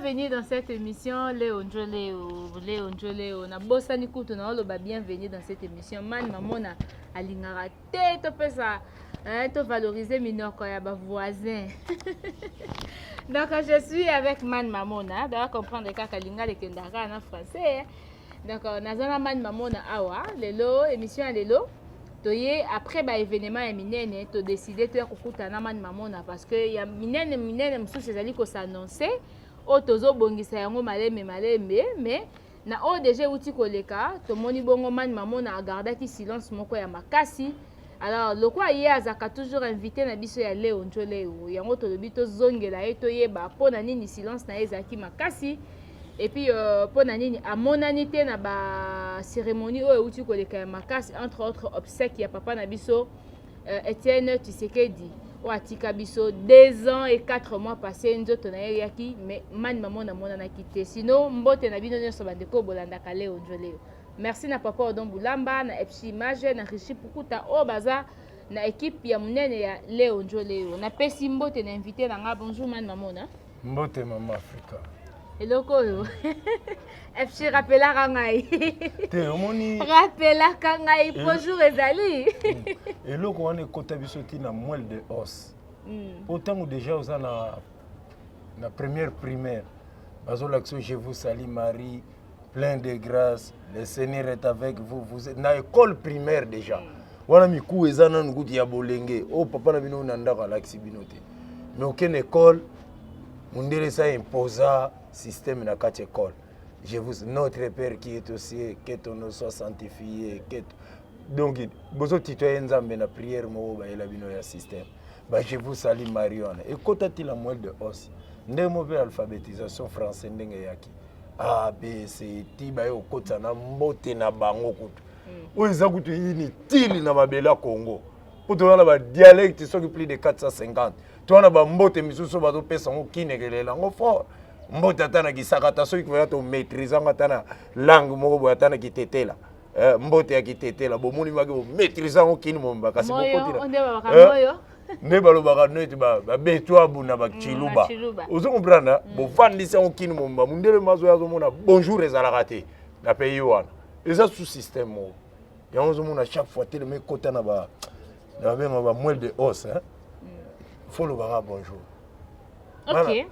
bienvenue dans cette émission Léo Njoleo. Na bossa ni kutu na oloba bienvenue dans cette émission. Man mamona alingara te to pesa to valoriser minoko ya ba voisin. Donc je suis avec Man Mamona, d'ailleurs comprendre kaka linga le kendaka en français. Donc nazana Man Mamona awa lelo émission lelo. Toye après ba événement ya minene to décider to kukuta na Man Mamona parce que ya minene mususu ezali ko s'annoncer o tozo bongisa yango malembe mais na o déjà uti koleka to moni bongo Man Mamona a gardaki silence moko ya makasi. Alors le quoi hier azaka toujours invité na biso ya Léo Njoleo yango to lobi to zongela e to yeba pona nini silence na ezaki makasi. Et puis pona nini amonani te na ba cérémonie o uti koleka ya makasi entre autres obsèques ya papa na biso Etienne Tshisekedi o atika biso 2 ans et 4 mois passés nzoto na yaki mais Man Mamona mona na kité sinon mbote na bino nyonso bandeko bolanda ka Léo Njoleo. Merci na papa Odon Boulamba na FC Image na Richi Pukuta o baza na équipe ya munene ya Léo Njoleo. Na pesi mbote na invité na nga. Bonjour Man Mamona. Mbote Mama Africa. Eloko yo. FC rappela kangai. Te omoni rappela kangai bonjour ezali. Eloko wana kota biso ti na moelle de os. Autant ou déjà oza na première primaire. Bazo l'action je vous salue Marie. Plein de grâce, le Seigneur est avec vous. Vous êtes dans l'école primaire déjà. Wana miku ezana nguti ya bolenge. Oh papa na bino nandaka laksi binote. Mais aucune école mundele ça imposa système na quatre école. Je vous notre Père qui est au ciel, que ton nom soit sanctifié, que donc bozo titoyen nzambe na prière mo ba ela bino ya système. Ba je vous salue Marion. Et kotati la moelle de os. Ndemo be alphabétisation français ndenge yaki. A, B, C, T, bayo kota na mbote na bango kutu. Oeza kutu yini tili na mabela Congo. Kutu wana ba dialecte soki plus de 450. Tu wana ba mbote misusu bato pesa ngo kinekelela ngo fort. Mbote atana kisakata soki kwa to maîtriser ngo atana langue moko bo atana kitetela. Mbote ya kitetela bo moni maki bo maîtriser ngo kini momba kasi bo kotira. Onde ba kamoyo. Ne balobaka neti ba betwa buna ba chiluba. Ozo comprendre bo vandisa okini momba mundele mazo yazo mona bonjour ezalaka te na pays wana. Eza sous système mo. Ya ozo mona chaque fois tele me kota na ba ba moelle de os hein. Faut le bara bonjour. OK. Ouais.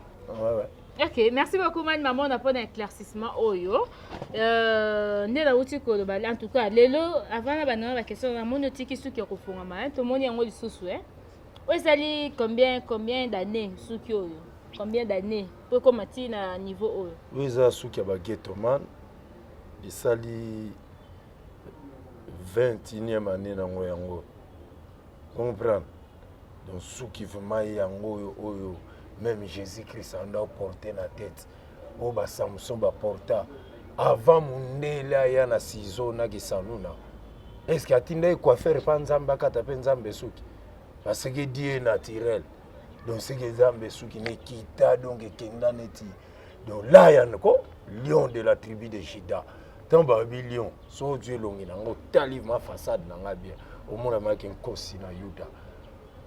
OK, merci beaucoup Man Mamona pour l'éclaircissement oyo. Ndela uti ko en tout cas lelo avant na bana ba question na monotiki suki ko funga ma to moni yango lisusu hein. Ezali combien d'années suki oyo? Combien d'années pour komati na niveau oyo? Weza suki ya ba ghetto man. Isali 21e année na ngo yango. Comprendre? Donc suki vraiment yango oyo même Jésus-Christ en a porté na tête. O ba Samson ba porta avant mundela ya na sizo na kisanuna. Est-ce que atinda quoi faire pa nzamba kata pe nzambe suki? Parce que Dieu est naturel. Donc c'est que Zambé qui n'est quitté donc Kenda neti. Donc là il y a encore lion de la tribu de Juda. Tant babi lion, so Dieu longi nango taliv ma façade nanga bien. Au moins ma ken kosi na Yuda.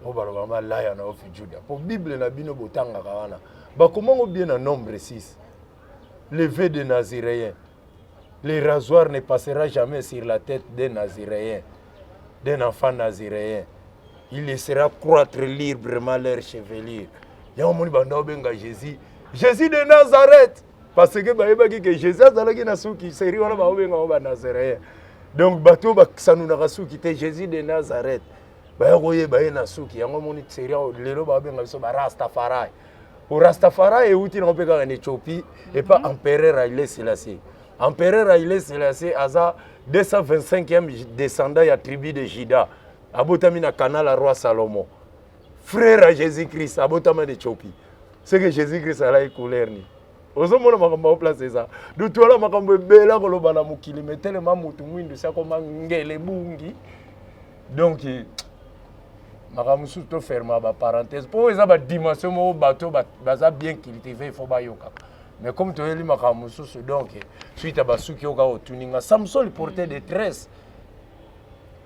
O balobama là il y a na of Juda. Pour Bible na bino botanga kana. Ba comment bien en nombre 6. Le vœu de Naziréen. Le rasoir ne passera jamais sur la tête d'un Naziréen, d'un enfant naziréen. Il laissera croître librement leur chevelure. Y'a un monde benga Jésus. Jésus de Nazareth. Parce que que Jésus a dit na souki seri wana ba benga ba Nazaréen. Donc bato ba sanu na souki te Jésus de Nazareth. Ba yoye ba na souki yango moni seri lelo ba benga biso ba Rastafari. Pour Rastafari et outil on peut en Éthiopie et pas empereur Haïlé Sélassié. Empereur Haïlé Sélassié aza 225e descendant ya tribu de Juda. Abotami na canal à roi Salomon. Frère à Jésus-Christ, abotama de Tchopi. C'est que Jésus-Christ a la couleur ni. Ozo mona makambo en place ça. Du tout là makambo bela ko lobana mukili mais tellement mutu mwindu sa koma ngele bungi. Donc makambo surtout ferma ba parenthèse pour eza ba dimension mo bateau baza bien cultivé il faut ba yoka. Mais comme tu as dit makambo susu donc suite à basuki yoka otuninga Samson portait des tresses.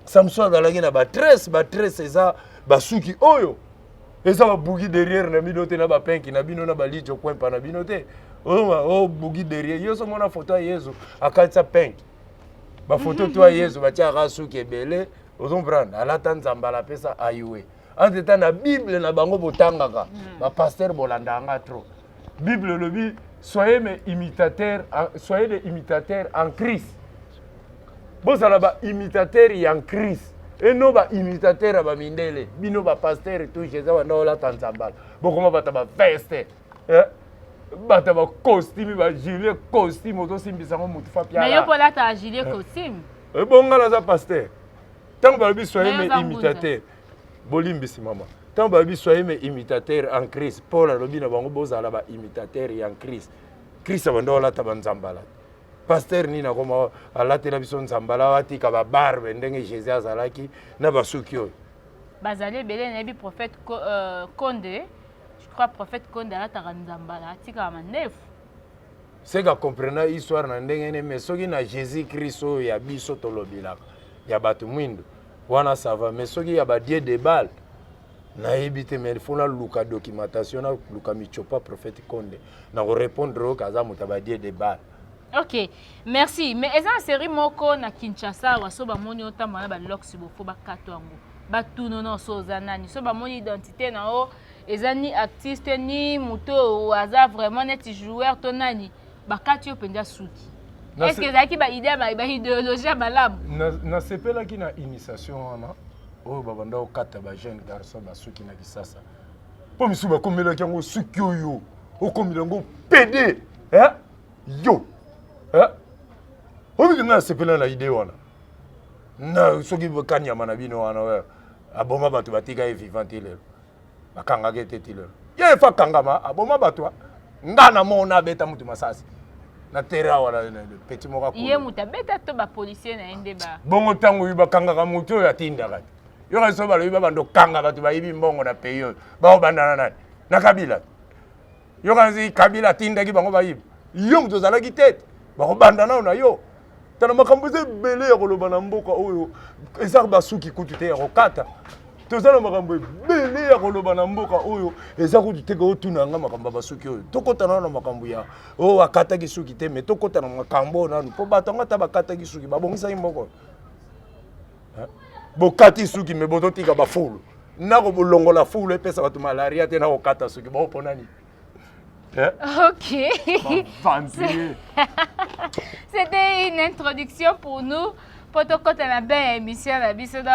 Samson azalaki na ba tresse eza basuki oyo eza ba bugi derrière na binote na ba penki na bino na ba lijo coin pa na binote oh bugi derrière yo so mona photo ya Yesu akatsa paint ba photo to ya Yesu ba tia rasuki ebele ozomprendre alata nzambala pesa ayue entre temps na Bible na bango botangaka ba pasteur bolandanga trop Bible lobi soyez des imitateurs en Christ. Vous avez des imitateurs en Christ. Et non des imitateurs en Mindele. Bino ba pasteur et tout, Jésus va nous la tanzambal. Bon comment va ta veste? Ba ta costume, ba gilet costume, auto simbisa mo mutu fa piala. Mais yo pour la ta gilet costume. Et bon ngala za pasteur. Tant que vous soyez des imitateurs. Bolimbisi maman. Tant que vous soyez des imitateurs en Christ. Paul a dit que vous avez des imitateurs en Christ. Christ a dit que vous avez des zambala. Pasteur ni na koma alate na biso nzambala wati ka ba barbe ndenge Jésus azalaki na basuki oyo. Bazali belé na bi prophète Condé. Je crois prophète Condé alata nzambala tika manef. C'est que comprendre histoire na ndenge ne mais soki na Jésus Christ oyo ya biso tolobilaka. Ya batu mwindo. Wana ça va mais soki ya ba dieu de Baal. Na ebité mais il faut la luka documentation na luka michopa prophète Condé. Na répondre au kaza mutaba dieu de Baal. Ok, merci. Mais est-ce que série moko na Kinshasa wa so ba moni otamba na ba lox bofo ba kato yango. Ba tuno na so zanani. So ba moni identité na o ezani artiste ni muto ou aza vraiment net joueur tonani. Ba katio penja suki. Est-ce que zaki ba idée ba idéologie malamu? Na sepela ki na initiation wana. Oh ba banda okata ba jeune garçon ba suki na kisasa. Po misuba komela ki yango suki oyo. Okomela ngo PD. Yo. Obi nga sepela na idée wana. Na soki bokanya manabino wana we. Aboma batu batika e vivant ile. Bakanga ke tetile. Ye fa kangama aboma batu. Ngana mona beta mutu masasi. Na terra wana le petit moka ko. Ye muta beta to ba policier na ende ba. Bongo tango yu bakanga ka mutu ya tinda kati. Yo ka so ba yu ba ndo kanga batu ba yibi mbongo na peyo. Ba obandana nani. Na Kabila. Yo ka zi Kabila tinda ki bango ba yibi. Yo mutu zalaki tete. Bakobandana na yo tana makambo ebele ya koloba na mboka oyo ezaka basuki kutu te ya kokata tozala makambo ebele ya koloba na mboka oyo eza kutu te otuna nga makambo basuki oyo tokotana na makambo ya o akataki suki te mais tokotana na makambo nanu po bato nga ta bakataki suki babongisaki mboko bokati suki mais bototika bafulu nako bolongola fulu epesa bato malaria te na kokata suki baoponani. Ok. C'était une introduction pour nous. Pour tout côté la belle émission,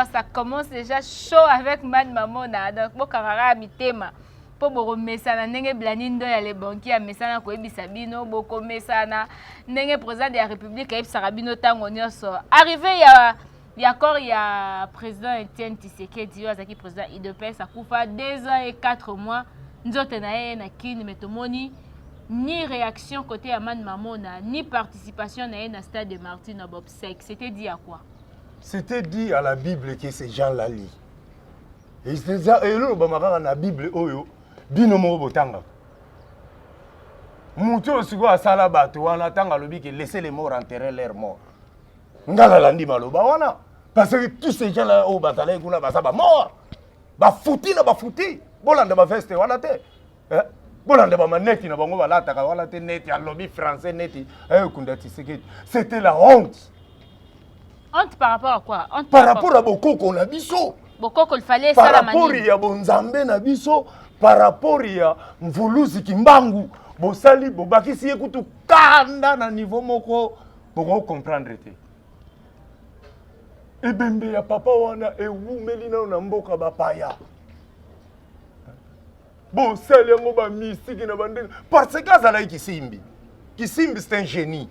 ça commence déjà chaud avec Mad Mamona. Donc, pour Karara Mitema. Pour me remettre ça, n'engé blanindo ya les banquiers à Messana Koebi Sabino, Boko Messana, n'engé président de la République à Sarabino Tangonioso. Arrivé il y a président Etienne Tshisekedi, Azaki président IDPS, ça couvre 2 ans et 4 mois. Nzote na ye na kini metomoni ni réaction côté Aman Mamona ni participation na ye na stade de Martyr na Bobsek. C'était dit à quoi? C'était dit à la Bible que ces gens-là lisent. Et c'est ça et là ba na Bible oyo bino mo botanga. Muto siko asala bato wana tanga lobi que laisser les morts enterrer leurs morts. Ngala landi maloba wana parce que tous ces gens-là au batale kuna basaba mort. Ba fouti. Bolanda ba veste wala te. Bolanda ba maneti na bango balata ka wala te neti ya lobby français neti. Kunda Tshisekedi. C'était la honte. Honte par rapport à quoi? Honte par rapport à Bokoko na biso. Bokoko il fallait ça la manine. Par rapport ya bonzambe na biso, par rapport ya mvuluzi kimbangu, bosali bobakisi ekutu kanda na niveau moko boko comprendre te. Ebembe ya papa wana ewumeli na mboka bapaya. Bon, c'est le mot mystique parce que Azalaki Kisimbi. Kisimbi c'est un génie.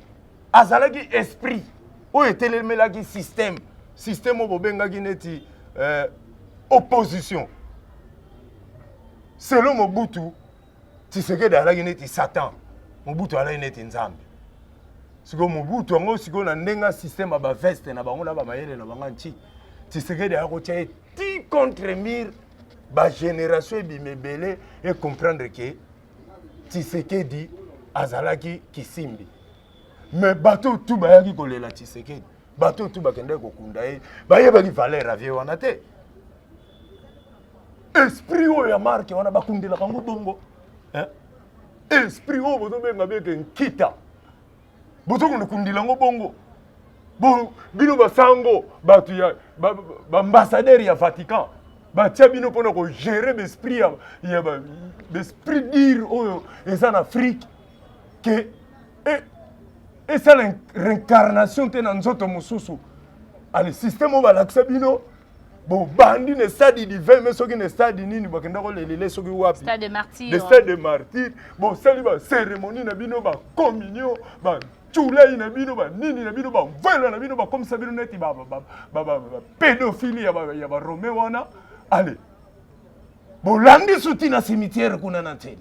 Azalaki esprit. Où était le melaki système? Système au Bobenga Gineti opposition. Selon Mobutu, Tshisekedi ala Gineti Satan. Mobutu ala Gineti Nzambe. Siko Mobutu ngo siko na ndenga système aba veste na bango na ba mayele na banganti. Tshisekedi ala ko tia ti contre mur. La génération bimebele et comprendre que Tshisekedi azalaki Kisimbi. Mais bateau tout bayaki kolela Tshisekedi. Bateau tout bakende kokunda e. Bayebaki valeur avie wana te. Esprit oyo ya marque wana bakundela kango bongo. esprit oyo bozobenga beke nkita bozokunda kundilango bongo bon bino basango bato ya baambassadeur ya Vatican batia bino mpona kogere besprit ya besprit dire oyo eza na Afrique ke esala réincarnation te na nzoto mosusu ale système oyo balakisa bino bobandi na stade divin mais soki na stade nini bakenda kolelele soki wapi stade de martyr le stade de martyr bosali bacérémonie na bino bacommunion baculayi na bino banini na bino bavwela na bino bakomisa bino neti pédophilie ya barome wana ale bolandi suti na cimetière kuna na ntele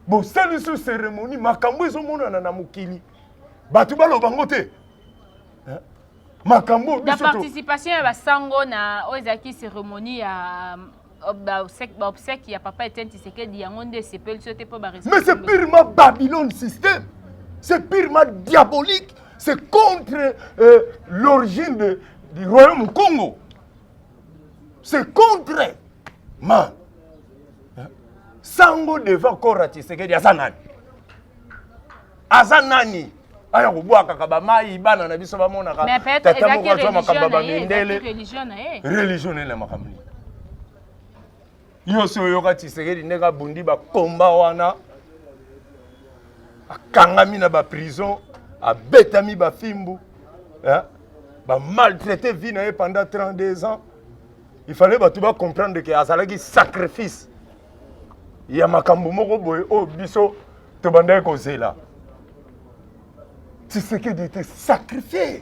bosali su cérémonie makambo ezomonana na mokili bato balobango te makambo la participation ya basango na ozaki cérémonie ya obsèque ya papa Etienne Tshisekedi yango nde sepeli sote po ba mais c'est purement Babylone système, c'est purement diabolique, c'est contre l'origine du royaume Congo, c'est contre man sango devant Kora Tshisekedi azanani aya kubwaka kabamai bana na biso bamona ka tata moko azwa makamba bamendele religion na makamni yoso yoka Tshisekedi ndeka bundi bakomba wana akangami na ba prison abetami ba fimbu ba maltraité vie na pendant 32 ans. Il fallait ba tuba comprendre que azalaki sacrifice ya makambo moko boye o biso to bandai ko zela. Tshisekedi était sacrifié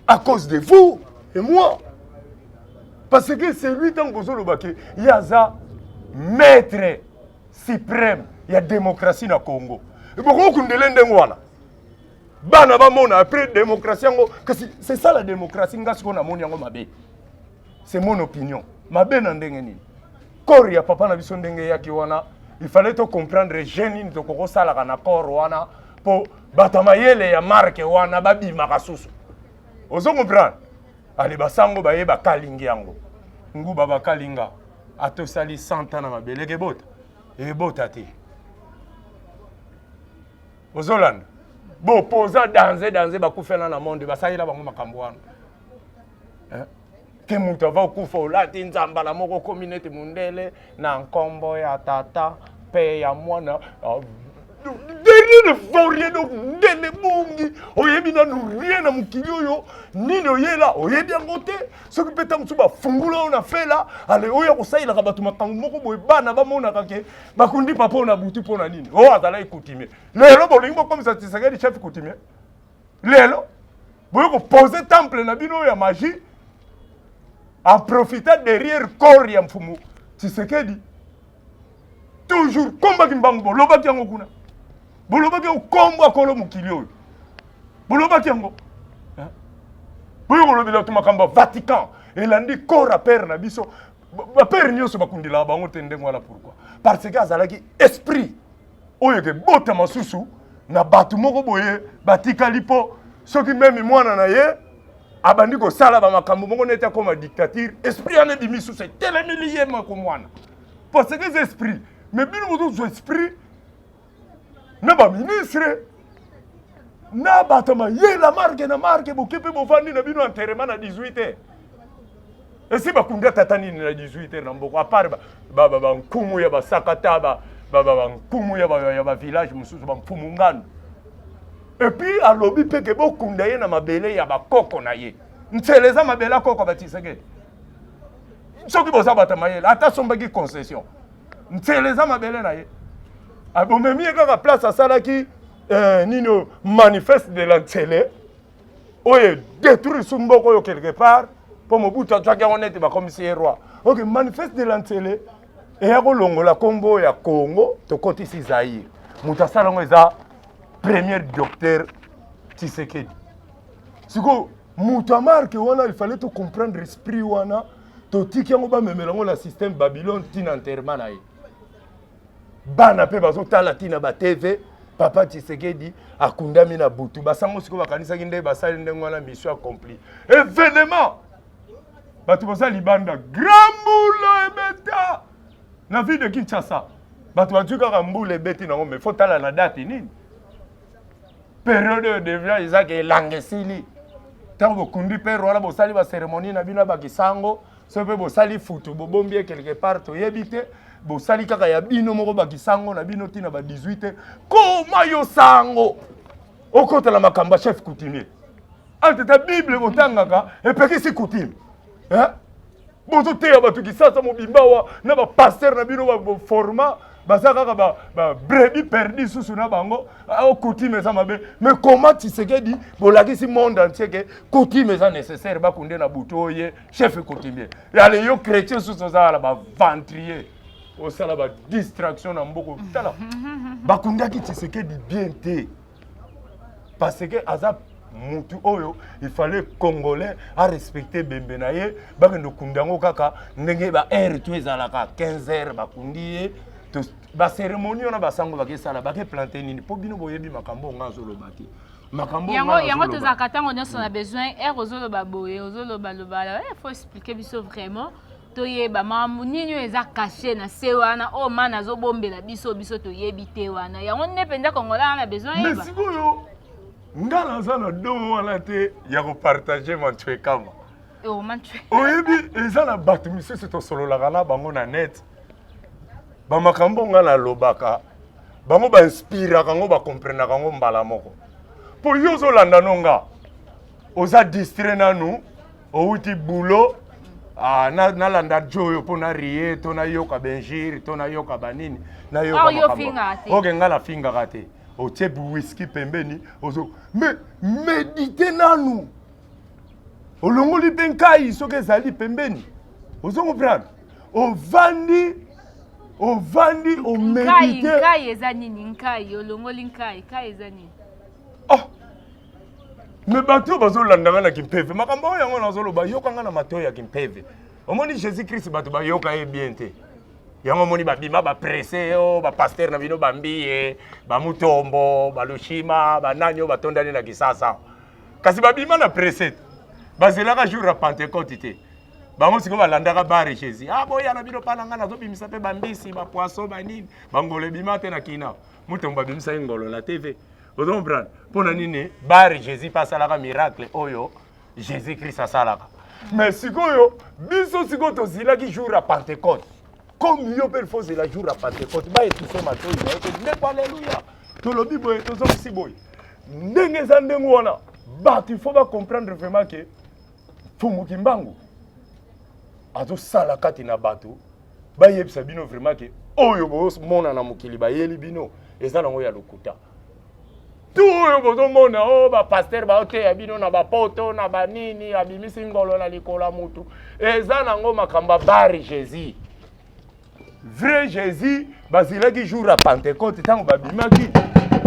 à cause de vous et moi. Parce que c'est lui tant que Zolobake, il y a ça maître suprême, il y a démocratie dans le Congo. Et pourquoi on ne l'a pas? Bana ba mona après démocratie c'est ça la démocratie nga siko na moni yango mabe. C'est mon opinion. Mabe na ndenge nini. Kor ya papa na biso ndenge yaki wana, il fallait to comprendre jeune to ko sala kana kor wana po batamayele ya marque wana babi makasusu. Ozo comprendre? Ali basango baye bakalingi yango. Ngu baba kalinga atosali 100 ans na mabele ke bota. E bota te. Ozolanda. Bo poza danser bakufela na monde basayela bango makambo wana. Ke mutu ava okufa olati nzamba la moko communauté mundele na nkombo ya tata pe ya mwana derrière vaurien donc ndele bongi oyebi na rien na mukili oyo nini oyela oyebi yango te soki peta mutu bafungula oyo na fela ale oyo kosailaka bato makambo moko boye bana bamonaka ke bakundi papa na butu mpo na nini oyo azala ekutimie lelo bolingi bokomisa Tshisekedi chef ekutimie lelo boye kopose temple na bino ya magie en profitant derrière corps ya mfumu Tshisekedi toujours komba kimbangu bolobaki yango kuna bolobaki okombo akolo mukili oyo bolobaki yango boyo kolobela to makambo Vatican elandi corps à père na biso ba père nyonso bakundila bango te ndenge wala pourquoi parce que azalaki esprit oyo ke bota masusu na batu moko boye batikali po soki même mwana na ye abandi ko sala ba makambo moko neta comme dictature esprit ane bimisu c'est telemilier mako mwana parce que c'est esprit mais bino moto esprit na ba ministre na batama ye la marque bokepe bovandi na bino enterrement na 18h et si bakunda tatani na 18h na mboko à part ba nkumu ya basakata ba nkumu ya ba village mususu ba mpumungano. Et puis à lobby peke bokunda ye na mabele ya bakoko na ye nteleza mabele koko Tshisekedi soki boza batama ye ata sombaki concession nteleza mabele na ye abomemi kaka place asalaki nino manifeste de l'Antele oye détruire sumboko yo quelque part pour Mobutu atwaki honnête ba commissaire roi. OK, manifeste de l'Antele et ya kolongola kombo ya Congo to kotisi Zaïre mutasala ngo eza premier docteur Tshisekedi. Siko muta marque wana il fallait to comprendre esprit wana to tiki yango ba memelango la système Babylone tina enterrement na ye. Bana pe bazo tala tina ba TV papa Tshisekedi akundami na butu basango siko bakanisa kinde basali ndengo wana mission accomplie. Événement batu boza libanda grand boulot ebeta na ville de Kinshasa bato batukaka mbula ebeti nango mais faut tala na date nini période de devient ezaka elanga esili ntango bokundi mpe rwala bosali bacérémonie na bino bakisango so mpe bosali futu bobombi quelque part toyebi te bosali kaka ya bino moko bakisango na bino ntina ba 18 koma yo sango okotala makambo ya chef coutumier alteta bible botangaka epekisi coutume bozoteya bato kisasa mobimba wa na bapaster na bino baforma baza kaka babrebi perdi susu na bango coutume eza mabe mais comment Tshisekedi bolakisi monde entier ke coutume eza nécessaire bakunde na butu oye chef coutumier yale yo chrétien susu ozala baventrier osala badistraction na mboko tala bakundaki Tshisekedi bien te parce que aza mutu oyo il fallait congolais à respecter bembe na ye bakendo kundango kaka ndenge ba heure to ezalaka 15 heures bakundi ye ba cérémonie na basango bakesala bake planter nini po bino boyebi makambo ngazoloba te makambo yango tozaka tango nyonso na besoin air ozoloba boye ozoloba loba il faut expliquer biso vraiment toyeba mamu nini eza caché na se wana o mana azobombela biso toyebi te wana yango ne penda kongola na besoin yeba mais sikoyo ngala za na do wana te ya kopartage mantwe kama oyebi eza na bato misusu tosololaka na bango na net bamakambo nga na lobaka bango bainspiraka ngo bakomprenaka ngo mbala moko po yo ozolanda nonga oza distrait nanu outi bulo nalanda joyo mpo na rie to nayoka benjiri to nayoka banini nayoka makambo oke nga nafingaka te otie whisky pembeni ozo mais médite nanu olongoli mpe nkai soki ezali pembeni ozo comprendre ovandi omédite nkai eza nini nkai olongoli nkai eza nini mais bato bazolandanga na kimpeve makambo oyo yango nazoloba yokanga na matoi ya kimpeve omoni jésus christ bato bayoka ye bien te yango moni babima bapresse o bapaster na bino bambiye bamutombo balushima banani oyo batondani na kisasa kasi babima na presse bazelaka jour ya pentecôte te bango sikoyo balandaka bare jésus boya na bino pana nga nazobimisa mpe bambisi bapoisson banini bangolo ebima te na kina mutombo babimisa ye ngolo na tv ozokomprendre mpona nini bare jésus mpe asalaka miracle oyo jésus christ asalaka mais sikoyo biso sikoyo tozilaki jour ya pentecôte comme yo mpe faut la jour à Pentecôte ba étouffer matoi na yo ndeko alléluia tolobi boye tozongisi boye ndenge eza ndenge wana bato il faut ba comprendre vraiment que fumuki mbangu azosala kati na bato bayebisa bino vraiment que oyo bozomona na mokili bayeli bino eza nango ya lokuta tu oyo bozomona bapaster baoteya bino na bapoto na banini abimisi ngolo na likolo ya mutu eza nango makambo ya bare jésus vrai jésus bazilaki jour à pentecôte ntango babimaki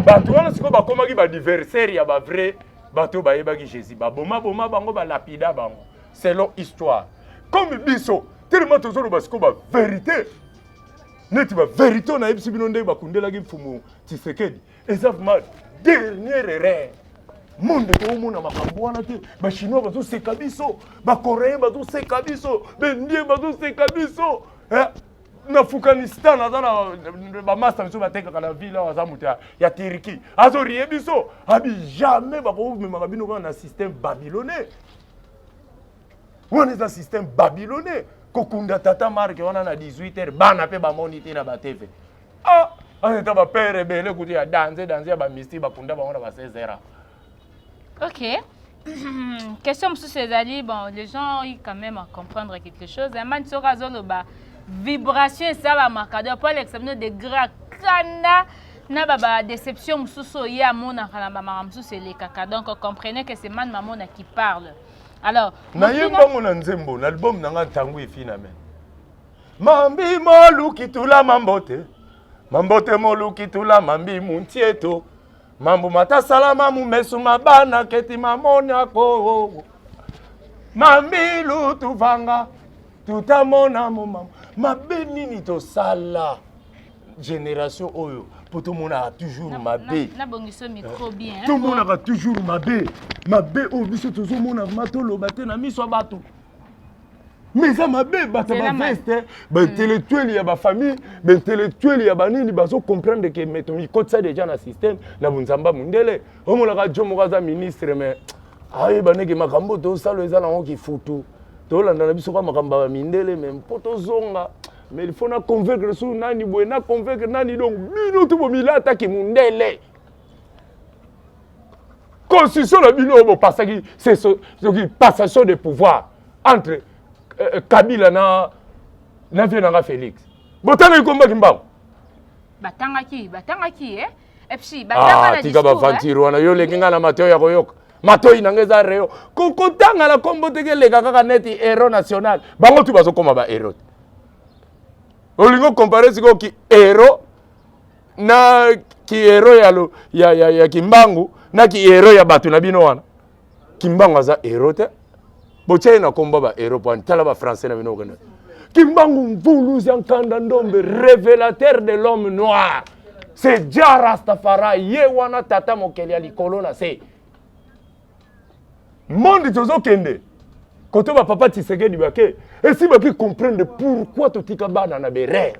bato wana sikoyo bakomaki badiversaire ya bavrai bato bayebaki jésus baboma bango balapida bango selon histoire comme biso tellement tozoloba sikoyo bavérité neti bavérité oyo nayebisi bino ndenge bakundelaki mfumu Tshisekedi eza vraiment dernière erreur monde toomona makambo wana te bachinois bazoseka biso bacoréen bazoseka biso bendie bazoseka biso na Afghanistan aza na bamasta biso batekaka na ville awa aza moto ya Turquie azorie biso abi jamais bakomemaka bino kaka na système babylonais wana eza système babylonais kokunda tata marke wana na 18h bana mpe bamoni te na batv azeta bapere ebele kuti ya danse ya bamisti bakunda bango na ba 16h. Ok. Question mosusu ezali bon les gens ils quand même à comprendre quelque chose mani soki azoloba vibration esala makado pour l'examen de gras kana na baba déception mosusu ye amonaka na bamaka mosusu elekaka donc comprenez que c'est man mamona qui parle alors nayembango na nzembo na album nanga ntango efina men mambi moluki tula mambote moluki tula mambi muntieto mambu mata salama mumesu mabana keti mamona ko mambi lutuvanga tutamona mama mabe nini tosala génération oyo po tomona toujours mabe na bongiso micro bien tomona toujours mabe oyo biso tozomona matoloba te na miso bato mais ça m'a bien battu ma veste intellectuel il y a ma famille intellectuel il y a banini bazo comprendre que mettons il code ça déjà dans système na bunzamba mundele homo la radio mokaza ministre mais ayi baneki makambo to salo eza na ki futu to landa na biso ka makambo ba mindele même poto zonga mais il faut na convaincre sur nani boy na convaincre nani donc bino to bomila attaque mundele constitution la bino bo passaki c'est ce qui passation de pouvoir entre Kabila na vieux Félix. Botana y combat kimba. Batangaki et puis batanga tika ba vantiro na yo lekinga na mateo ya koyoka. Mateo inangeza reo. Kokotanga la kombo teke lega kaka neti héros national. Bango tu bazo koma ba héros. Olingo comparer siko ki héros na ki héros ya Kimbangu na ki héros ya batu na bino wana. Kimbangu aza héros te. Boche na komba ba aéroport tala ba français na bino kana Kimbangu Mvulu Zankanda Ndombe révélateur de l'homme noir c'est Jah Rastafari ye wana tata mokeli ya likolo na se monde tozo kende koto ba papa Tshisekedi bake et si baki comprendre pourquoi totika bana na bere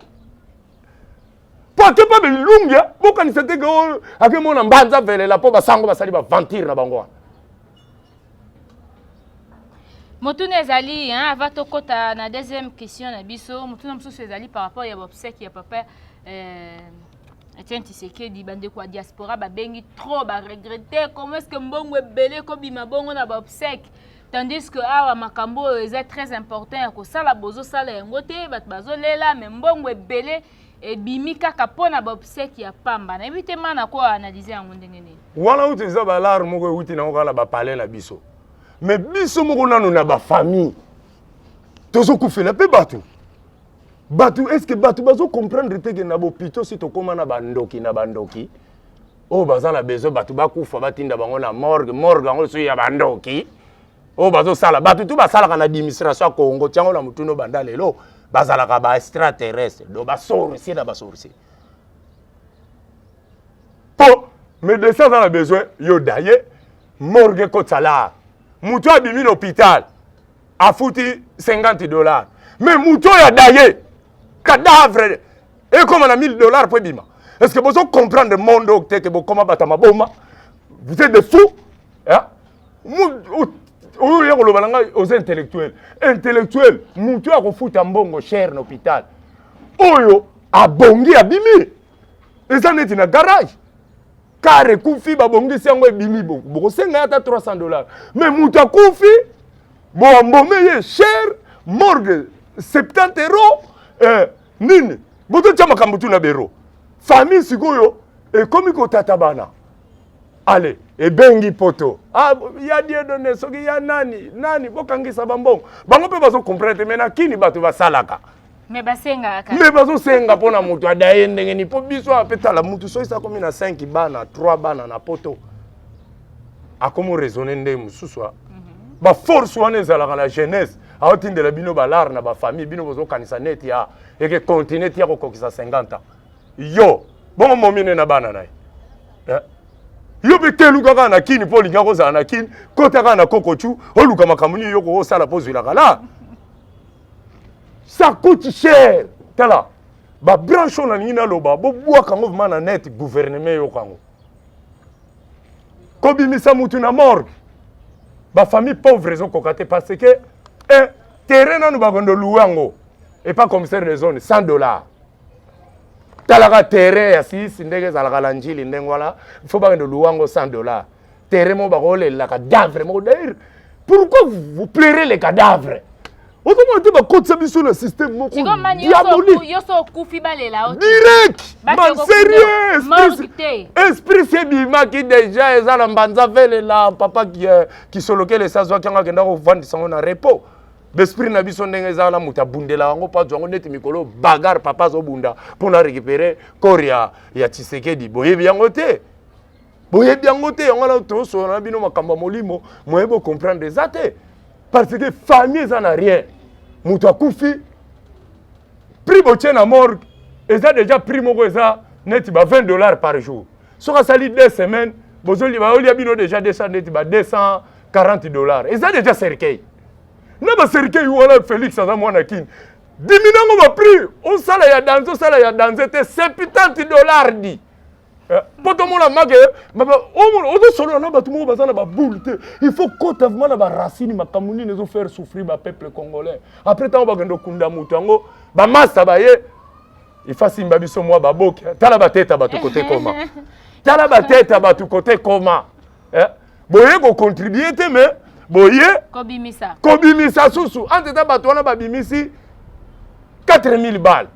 Pote pas belungia boka ni sete go akemona mbanza vele la po basango basali ba ventir na bango Motuna ezali avant tokota na deuxième question na biso motuna msusu ezali par rapport ya obsèque ya papa Etienne Tshisekedi bande kwa diaspora ba bengi trop ba regretter comment est-ce que mbongo ebele ko bima bongo na ba obsèque tandis que awa makambo est très important ko sala bozo sala yango te bat bazo lela mais mbongo ebele ebimi kaka pona ba obsèque ya pamba na ebite mana ko analyser yango ndenge nini wana utiza ba lar moko uti na ngala ba parler na biso mais biso moko nanu na ba famille tozo kufela pe batu est-ce que batu bazo comprendre te que na bo pito si to koma na bandoki o bazala bezo batu bakufa batinda bango na morgue ngo so ya bandoki o bazo sala batu tu basala kana administration ya Congo tiango na mutuno banda lelo bazala ka ba extraterrestre do ba sorci na ba sorci po mais de ça dans a besoin yo daye morgue ko sala Moutou a bimi l'hôpital a foutu $50. Mais Moutou a daillé cadavre et comme on a $1000 pour bima. Est-ce que vous comprenez le monde que vous comment batama boma? Vous êtes des fous? Hein? Aux intellectuels. Intellectuels, Moutou a foutu un bongo cher l'hôpital. Oyo a bongi a bimi. Et ça n'est dans garage. Car Koufi babongi siango bimi bo senga ata $300 mais muta Koufi bo mbomeye cher morgue 70 € nini boto chama kambutu na bero famille sikoyo et comme ko tatabana allez et bengi poto ya die donné soki ya nani bokangisa bambongo bango pe bazo comprendre mais na kini bato basalaka mais basenga ka mais bazo senga pona mutu adaye ndenge ni po biso apetala mutu so isa komi na 5 bana 3 bana na poto akomo raisonner ndenge mususwa ba force wana ezalaka la jeunesse aotindela bino balar na ba famille bino bozo kanisa net ya et que continuer tia kokokisa 50 ans yo bongo momine na bana naye yo betelu kaka na kini po linga ko za na kini kota kana kokochu oluka makamuni yo ko sala pozwila kala. Ça coûte cher. Tala. Ba branche on a nina loba. Bo bois kango mana net gouvernement yo kango. Kobi misa mutu na morgue. Ba famille pauvre raison kokate parce que un terrain na nous ba gondo louango et pas commissaire de zone $100. Talaka terrain ya si ndenge za la njili ndenge wala faut ba gondo louango $100. Terrain mo ba role la cadavre mo d'ailleurs. Pourquoi vous plairez les cadavres? Autrement, tu vas continuer sur le système diabolique. Direct. Man, sérieux. Esprit c'est bima qui déjà est à la banzavelle là, papa qui se loquait les sazois qui ont gagné au vent son repos. L'esprit n'a pas son dengue la muta bundela, on pas jouer net mikolo bagarre papa zo bunda pour la récupérer. Korea ya Tshisekedi boye bien côté. Boye bien côté, on a l'autre sur un bino makamba molimo, moi vous comprendre des athées. Parce que famille ça n'a rien. Moutou Koufi, prix botier na morgue, ils ont déjà pris mon goza net $20 par jour. Si on sali 2 semaines, vous avez déjà descendu $240. Ils ont déjà cercueil. na ba serikei wana Félix aza mwana kini diminango ba prix on sala ya danse te $70 di poto mona mage maba ozo solo na batu mo bazana ba boule te il faut kotavement na ba racine makamuni nezo faire souffrir ba peuple congolais après tant ba gendo kunda mutu yango ba massa ba ye il faut simba biso mwa ba boke tala ba teta batu côté comment tala ba teta batu côté comment boye ko contribuer te mais boye kobimisa susu anteta batu wana ba bimisi 4000 balles.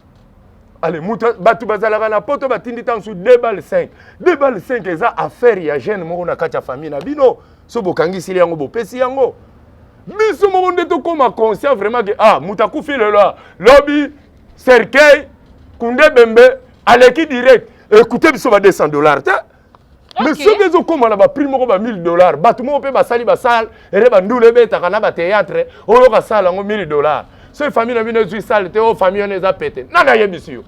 Allez, batu bazalaka na poto batindi tan sous 2 balles 5. 2 balles 5 eza affaire ya jeune moko na kati ya famille na bino. So bokangisi yango bopesi yango. Biso moko ndeto koma conscient vraiment que muta kufile là. Lobby cercueil kunde bembe aleki direct. Écoutez biso ba $200. Mais ceux qui ont comme la prix moko ba $1000. Batu moko pe basali basal ere bandule beta kana ba théâtre oyo ka sala ngo $1000. Ce famille n'a pas de salle, c'est famille on les a pété. Nana yebisio.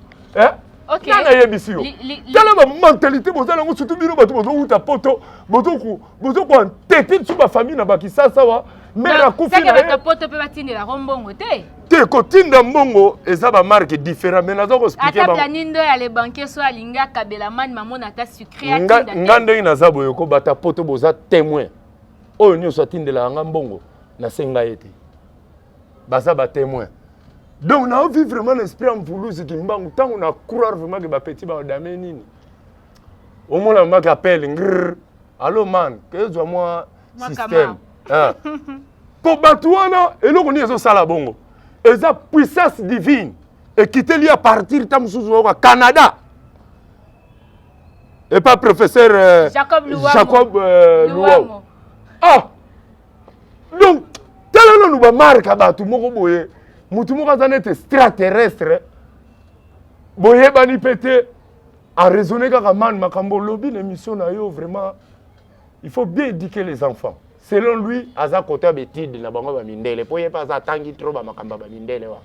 OK. Nana yebisio. Quelle est ma mentalité vous allez surtout bino bato bozo uta poto bozo ko tête sur ma famille na bakisa sawa mais la kufi na ta poto pe batindi la rombongo te. Te ko tinda mbongo eza ba marque différent mais nazo ko expliquer ba. Ata planindo ya les banquiers so alinga kabela man mamona ta sucré atinda. Ngande ina zabo yoko bata poto boza témoin. Oyo nyoso atindela nga mbongo na senga ete. Baza ba témoin. Donc on a vu vraiment l'esprit en Toulouse qui mbangu tant on a croire vraiment que ba petit ba damé nini. Au moins on m'appelle allô man, que zo moi système. Pour batouana et là on est au sala bongo. Et ça puissance divine et quitter lui à partir tam sous au Canada. Et pas professeur Jacob Louamo. Donc tellement nous ba marque batou moko boye. Mutu moko azanete extraterrestre. Boye bani pété à raisonner kaka man makambo lobby l'émission na yo vraiment il faut bien éduquer les enfants. Selon lui aza côté betide na bango ba mindele po ye pas atangi trop ba makamba ba mindele wa.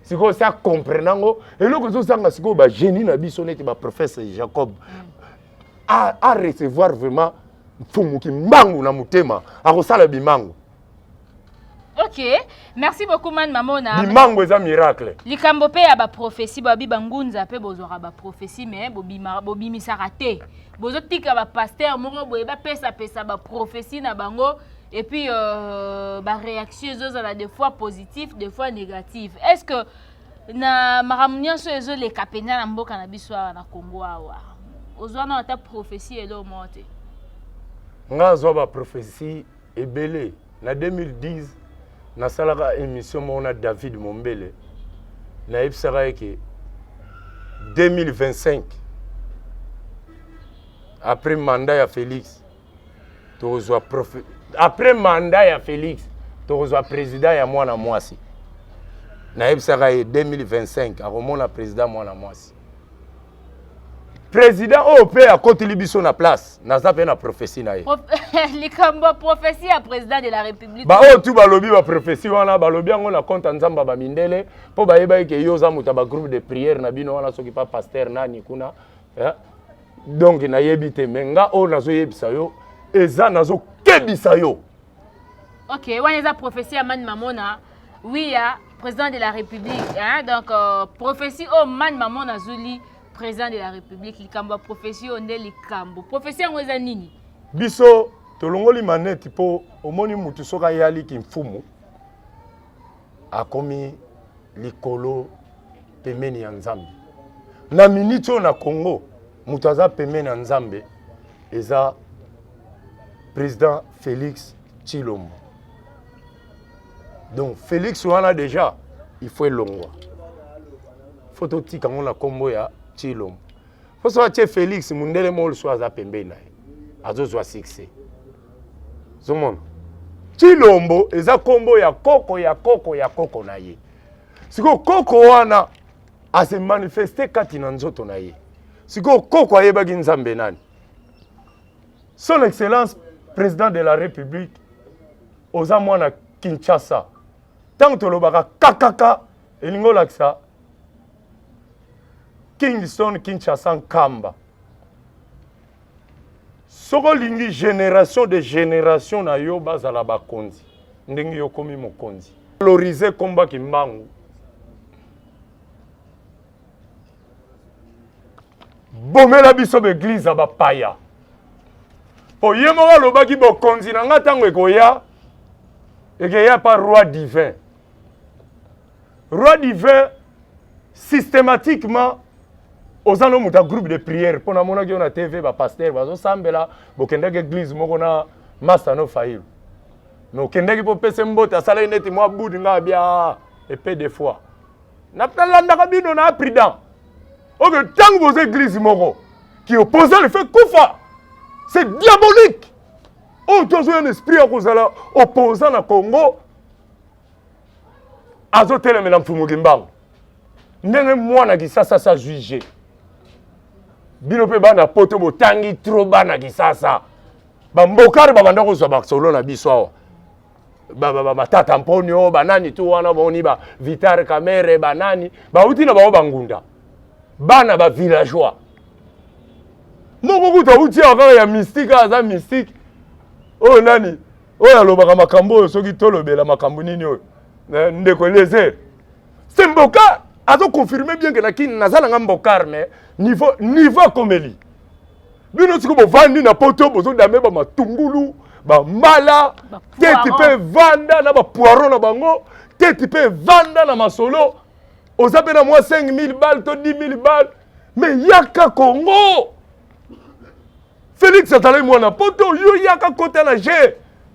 Siko ça comprenango et loko zo sanga siko ba génie na biso neti ba professeur Jacob à recevoir vraiment fumuki mbangu na mutema akosala bimangu. OK, merci beaucoup man mamona. Bimango eza miracle. Likambo pe ya ba prophétie ba bibangunza pe bozora ba prophétie mais bobimisa raté. Bozo tika ba pasteur moko boye ba pesa ba prophétie na bango et puis ba réaction ezozala des fois positif, des fois négatif. Est-ce que na maramunyo so ezo le kapenya na mboka na biso na Congo awa. Ozwa na ta prophétie elo monte. Nga zo ba prophétie ebele na 2010 na salaka émission mona David Mombele na ipsara que 2025 après mandat ya Félix tozwa après mandat ya Félix tozwa président ya mwana mwasi na ipsara 2025 akomona président mwana mwasi président OP a côté libiso na place naza pe na prophétie na ye likambo prophétie ya président de la République ba o tu ba lobi ba prophétie wana ba lobi ngo na compte nzamba ba mindele po ba yeba ke yo za muta ba groupe de prière na bino wana soki pa pasteur nani kuna donc na yebite menga o nazo yebisa yo eza nazo kebisa yo. OK wana eza prophétie ya man mamona oui ya président de la République donc prophétie o man mamona zuli président de la République likambo prophétie onde likambo prophétie ngo eza nini biso tolongoli maneti po omoni mutu soka yali kimfumu akomi likolo pemeni ya nzambe na minito na Congo mutu aza pemeni ya nzambe eza président Félix Tshilombo. Donc Félix wana déjà il faut elongwa photo tika ngona kombo ya Tshilombo. Faut savoir que Félix mundele mo so aza pembe na ye. Azozwa succès. Zomona. Tshilombo eza kombo ya koko na ye. Siko koko wana a se manifester kati na nzoto na ye. Siko koko ayebaki nzambe nani. Son Excellence président de la République oza mwana Kinshasa. Tant tolobaka kakaka elingo laksa Kingston Kinshasa Kamba. Soko lingi génération de génération na yo bazala bakonzi. Ndenge yo komi mokonzi. valoriser combat Kimbangu. Bomela biso l'église à bapaya. Po yemora lobaki bo konzina nga tango ekoya. Ekoya par roi divin. Roi divin systématiquement aux hommes un groupe de prière pour na mona ki na TV ba pasteur bazo sambela bo kende église moko na master no fail. Mais kende ki po pese mbote asala neti mo budi nga bia épée de foi. Na talanda ka bino na prudent. Ok, tant que vos églises moko qui opposent le fait Koufa, c'est diabolique. On a un esprit opposant à Congo. Azotele melam fumugimbango. Ndenge mwana kisasa juger. Bino pe bana poto botangi trop bana kisasa. Ba mbokari ba banda ko zo solo na biso awa. Ba tata mponyo banani tu wana boni ba Vitar Kamere banani ba uti na ba ngunda. Bana ba villageois. Moko kuta uti akaka ya mystique aza mystique. Oh nani? Oh ya lobaka makambo soki tolobela makambo nini oyo. Ndeko lezer. C'est Mbokar. Azo confirmer bien que nakini nazala nga Mbokar mais niveau komeli. Bino siko bo vandi na poto bozo dame ba matungulu, ba mbala, tete pe vanda na ba poiron na bango, tete pe vanda na masolo. Aux appels à moi 5 000 balles, 10 000 balles. Mais yaka Congo. Félix Attalé, moi, na poto, yo yaka kota na G.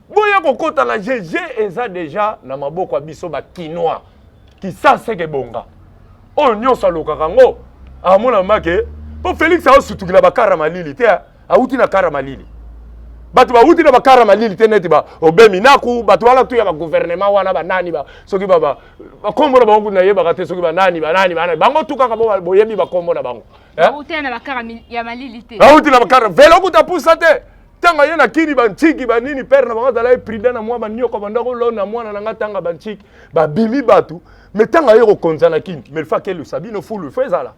Boya ko kota na G, G eza déjà na maboko biso ba kinois. Qui ça c'est que bonga. On nyo sa loka kango. A mona make, po Félix a sutu la bakara malili te, a uti na kara malili. Batu ba uti na bakara malili te neti ba obemi naku batu wala tu ya ba gouvernement wana ba nani ba soki ba kombo na bango na yeba kate soki ba nani bango tuka ka bo yebi ba kombo na bango uti na bakara ya malili te uti na bakara velo kuta pusa te tanga yena kini ba ntiki ba nini père na bango dala prida na mwa ba nyoko ba ndako lo na mwana na ngatanga ba ntiki ba bimi batu mais tanga yeko konzana kini mais fa kelu sabino fulu fezala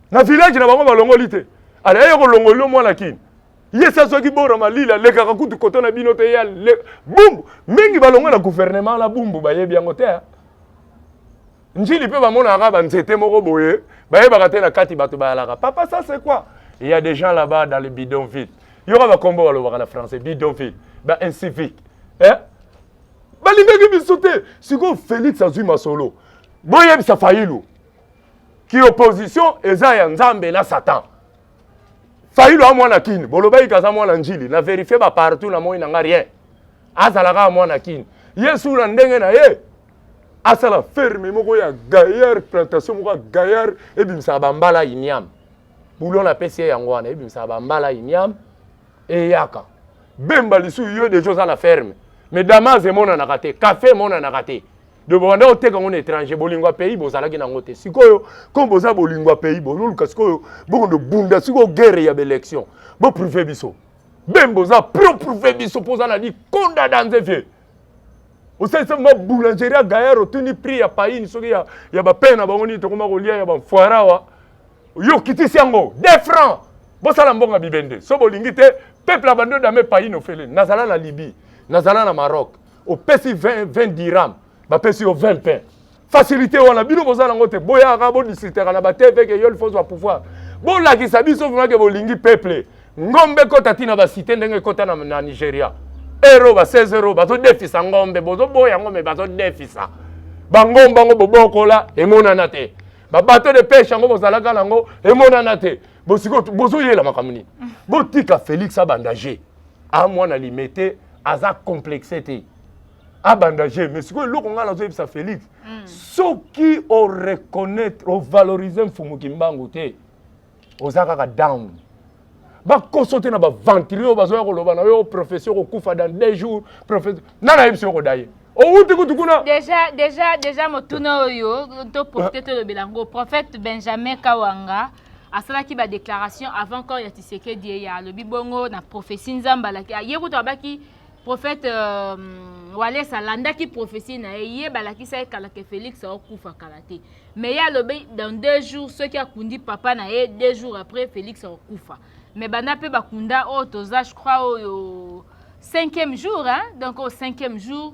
na village na bango ba longoli te ala yeko longolo mwana kini yesa soki bora malila leka kakutu kotona bino te ya bumbu mingi balonga na gouvernement la bumbu ba yebi yango te njili pe ba mona ka ba nzete moko boye ba yeba ka te na kati bato ba alaka papa ça c'est quoi il y a des gens là-bas dans les bidonvilles il y aura ba kombo ba lo ba na français bidonville ba incivique ba lingaki bisote siko Félix azui masolo boye sa fayilu qui opposition eza ya nzambe na satan Faïlo a mwana kini, boloba ikaza mwana njili, na vérifier ba partout na moi nanga rien. Azalaka mwana kini. Yesu na ndenge na ye. Asala ferme moko ya gaillard plantation moko gaillard et bimsa bambala inyam. Boulon la PC yango wana et bimsa bambala inyam et yaka. Bemba lisu yo des choses à la ferme. Mais Damas et mona nakate, café mona nakate. De bonda o te comme un étranger bolingwa pays bozalaki na ngote sikoyo comme boza bolingwa pays boluluka sikoyo bokondo bunda sikoyo guerre ya élection bo privé biso ben boza privé biso poza na di konda danze vie o sait ma boulangerie gaillard otuni prix ya pays soki ya ba pena bango ni to koma kolia ya ba foirawa yo kitisi yango 2 francs bo sala mbonga bibende so bolingi te peuple abando da me pays no fele nazala na Libye nazala na Maroc au pesi 20 dirhams ba pesi au 20 pain facilité wana bino bozala ngote boya ka bo districteur na ba TV que yo il faut pouvoir bon la ki sabi so vraiment que bolingi peuple ngombe kota tina ba cité ndenge kota na Nigeria euro ba 16 euros ba to defisa ngombe bozo boya ngombe ba to defisa ba ngomba ngo bobokola emona na te ba bateau de pêche ngo bozala ka nango emona na te bosiko bozo yela makamuni botika Félix abandager a mwana limité aza complexité abandagé mais ce que l'on a là ça Félix ceux qui on reconnaître on valoriser Mfumukimbangu te ozaka down ba consulter na ba ventrier bazoya ko loba na yo professeur ko kufa dans 2 jours professeur nana yebso ko daye o uti kutukuna déjà motuna oyo to porter to le belango prophète Benjamin Kawanga asalaki ba déclaration avant quand ya Tshisekedi ya lobi bongo na prophétie nzamba la yeko to baki prophète Wallace Alanda qui prophétie na ye balaki sa kala ke Félix a okufa kalate mais ya lobi dans 2 jours ceux qui a kundi papa na ye 2 jours après Félix a okufa mais bana pe bakunda o toza je crois au 5e jour hein donc au 5e jour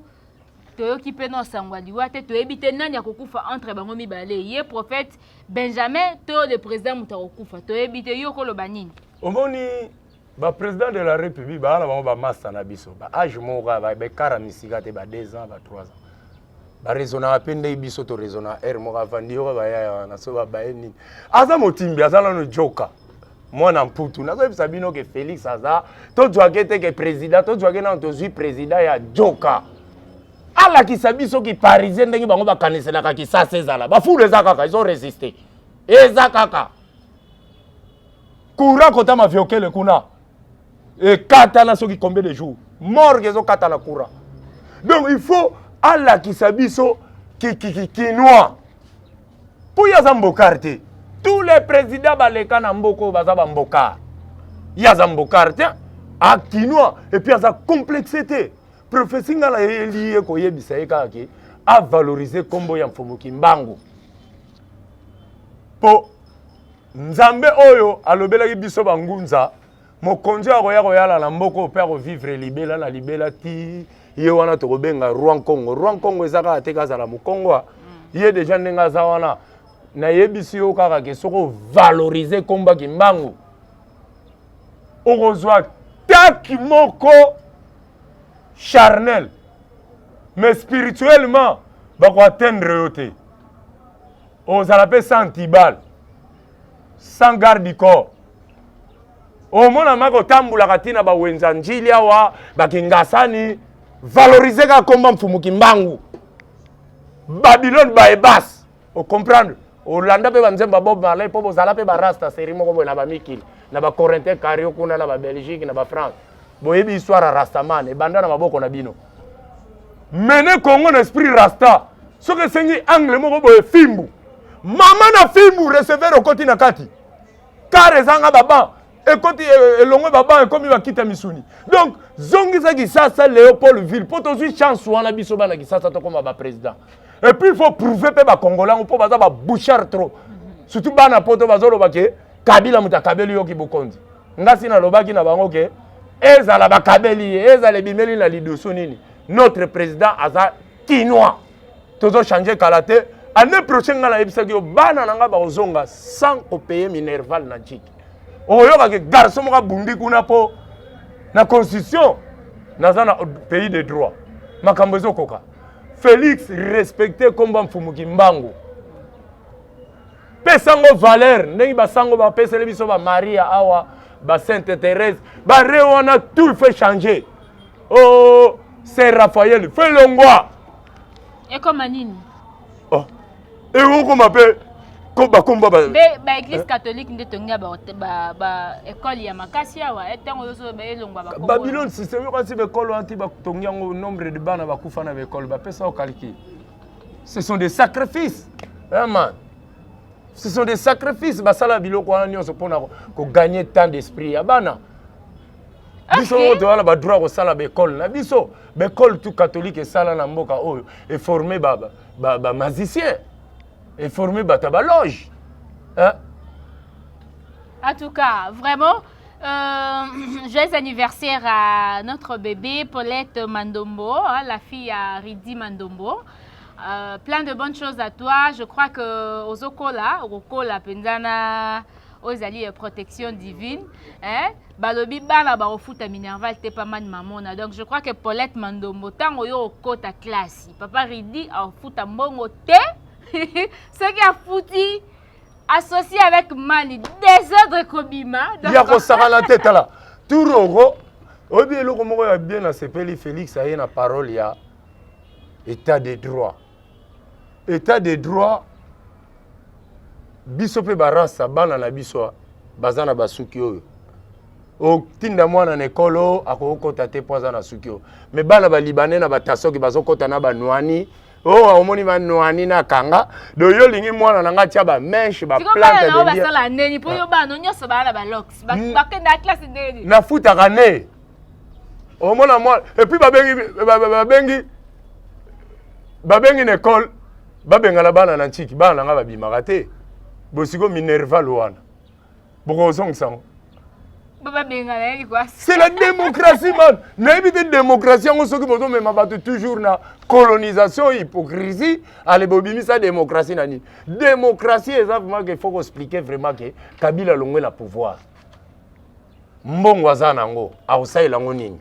toyoki pe no sangwa liwa te toyebi te nani akokufa entre bango mibale ye prophète Benjamin to le président muta kokufa toyebi te yo koloba nini omoni ba président de la république ba na bango ba master na biso ba âge moko ba kara misika te ba 2 ans ba 3 ans ba raisonna pende biso to raisonna er moko avandi yo ba ya na so ba nini aza motimbi aza na joka mwana mputu nazoyebisa bino ke Félix aza tozwaki te ke président tozwaki na tozwi président ya joka alakisa biso ki parisien ndenge bango bakaniselaka kisasa ezala bafulu eza kaka ils ont résisté eza kaka courant kota mafiokele kuna ekata na soki combien de jours morgue ezokata na courant donc il faut alakisa biso kinois po yaza mbokar te tous les présidents baleka na mboko baza bambokar yaza mbokar te akinois et puis aza complexité professeur ngala eliye koyebisa ye kaka ke a valoriser kombo ya mfomoki mbangu po nzambe oyo alobelaki biso bangunza mokonzi akoya koyala na mboko pe akovivre libela na libela ti ye wana tokobenga roi Congo eza kaka te kazala mokongo ye deja ndenge aza wana nayebisi yo kaka ke soko valoriser kombo ki mbangu okozwa taki moko charnel mais spirituellement bako atteindre yo te ozala pe sans tibal sans garde du corps omona mako tambulaka tina bawenza njili awa bakingasani valoriser ka komba mfumuki mbangu Babylone baebas o comprendre olanda pe banzemba Bob Marley po bozala pe barasta seri moko boye na bamikili na ba Corentin Cario kuna na ba Belgique na ba France boyebi histoire rastaman ebanda na maboko na bino mene Congo na esprit rasta soki sengi angle moko boye fimbu mama na fimbu recevoir okoti na kati kare zanga baba ekoti elongwe baba ekomi bakita misuni donc zongisa kisasa Léopoldville po tozwi chance wana biso bana kisasa tokoma ba président et puis il faut prouver pe ba congolais po baza ba bouchard trop surtout bana poto bazoloba ke Kabila mutakabeli yo ki bokonzi ngasi na lobaki na bango ke ezala bakabeli ezala bimeli na lidoso nini notre président aza kinois tozo changer kalate année prochaine ngala ebisaki yo bana nanga ba ozonga sans payer minerval na jiki oyoka ke garçon moka bundi kuna po na constitution naza na pays de droit makambo ezokoka Félix respecté komba mfumuki mbangu pesango valeur ndenge basango bapesele biso ba Maria awa ba Sainte Thérèse ba rewana tout fait changer oh c'est Raphaël fait longwa et comme nini oh et on comme appelle komba ba église catholique nde tongia ba école ya makasi awa etango yoso ba elongwa ba Babylone système yo kasi ba école anti ba tongia ngo nombre de bana ba kufa na ba école ba pesa au calcul ce sont des sacrifices vraiment ce sont des sacrifices basala biloko wana nyonso pona ko gagner tant d'esprit ya bana biso to wala ba droit ko sala ba école na biso ba école tout catholique et sala na mboka oyo et former ba magicien et former ba loge hein en tout cas vraiment joyeux anniversaire à notre bébé Paulette Mandombo hein, la fille à Ridi Mandombo. Plein de bonnes choses à toi. Je crois que Okola pendana ozali protection divine hein balobi bana ba ofuta minerval te pas man mamona. Donc je crois que Paulette Mandombo tango yo okota classe papa Ridi a ofuta mbongo te ce qui a foutu associé avec Mani désordre Kobima. Il y a ko sara la tête là tout rogo obi eloko moko ya bien na sepeli Félix aye na parole ya état de droit. État de droit biso pe barasa bana na biso bazana basuki oyo o tinda mwana na ekolo akokota te poza na suki oyo mais bana ba libanais na batasoki bazokota na banwani oh omoni banwani na kanga do yo lingi mwana na ngati ba mèche ba plante de dia basala neni po yo bana nyonso bana ba locks bakenda classe ndeni na futa kane omona mwana et puis babengi na école babengala bana na ntiki bana nga babimaka te bosiko minerval wana boko ozongisa ngo C'est la démocratie, man. N'importe quelle démocratie, on se dit mais ma toujours na colonisation, hypocrisie. Allez, bobimi sa démocratie nani. Démocratie, exactement qu'il faut expliquer vraiment que Kabila longwe la pouvoir. Mbongo azana ngo, ausai lango nini.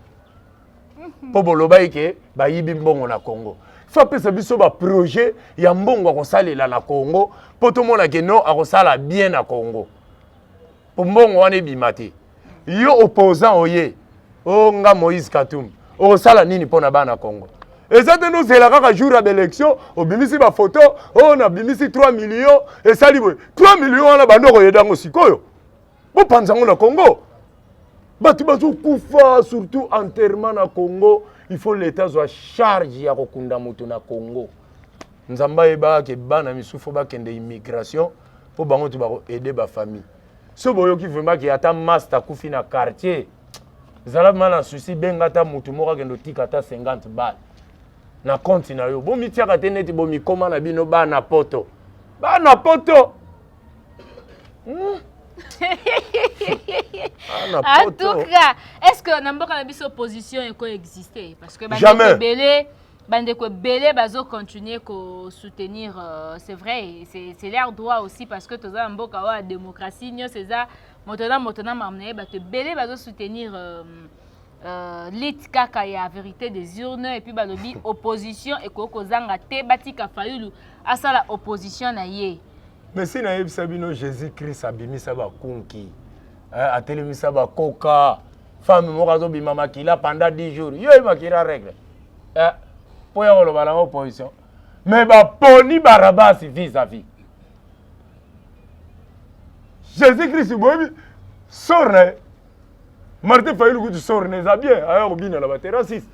Po boloba ike ba yibi mbongo na Congo. Faut que ça biso ba projet ya mbongo ko salela na Congo, po to mona ke no akosala bien na Congo. Po mbongo wane bimate. Yo opposant oye o nga Moïse Katumbi o sala nini pona bana Congo ezate no zela kaka jour ya élection obimisi ba photo o na bimisi 3 millions et sali boy 3 millions wana bandoko yedango sikoyo bo panzango na Congo batu bazo kufa surtout enterrement na Congo il faut l'état soit charge ya kokunda mutu na Congo nzamba eba ke bana misufu ba kende immigration po bango tu ba aider ba famille. Ce boyo qui vraiment qui ata master kufi na quartier. Zala mala souci bengata mutu moko kendo tikata 50 balles. Na compte na yo. Bo mitia ka teneti bo mi koma na bino ba na poto. Ba na poto. En tout cas, est-ce que n'importe quelle opposition est coexister parce que Bandeko Belé bazo continuer à soutenir, c'est vrai, c'est leur droit aussi parce que tous en boka wa démocratie, nyo c'est ça, maintenant m'amener bate Belé bazo soutenir l'itkaka ya vérité des urnes et puis balobi opposition et koko zanga te batika fayulu asa la opposition na ye. Mais si na Sabino Jésus-Christ abimisa ba kunki, atelemisa ba koka, femme mokazo bimama kila pendant 10 jours, yo makira règle. Pour y avoir l'opposition. Mais bah poni Barabas vis-à-vis. Jésus-Christ, sort, Martin Fayulu, tu sors, n'est pas bien. Alors, bien, la batterie raciste.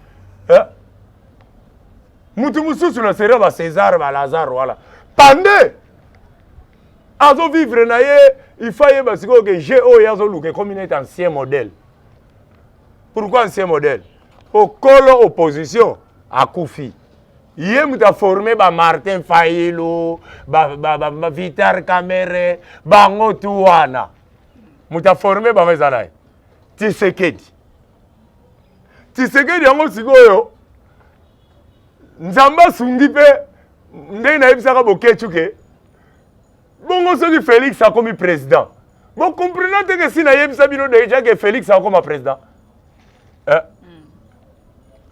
Moutoumoussou sur la série, César, Lazare, voilà. Pendant, azo vivre, il faut que GO et azo louke comme un ancien modèle. Pourquoi ancien modèle? Au colo opposition. A Koufi. Yé mouta formé ba Martin Fayulu, ba Vitar Kamere, ba Ngotouana. Mouta formé ba mezanay. Tshisekedi yango sikoyo. Nzamba sungi pe ndé na yebisaka bokechuke. Bongo soki Félix a comme président. Vous comprenez que si na yebisa bino déjà que Félix a comme président.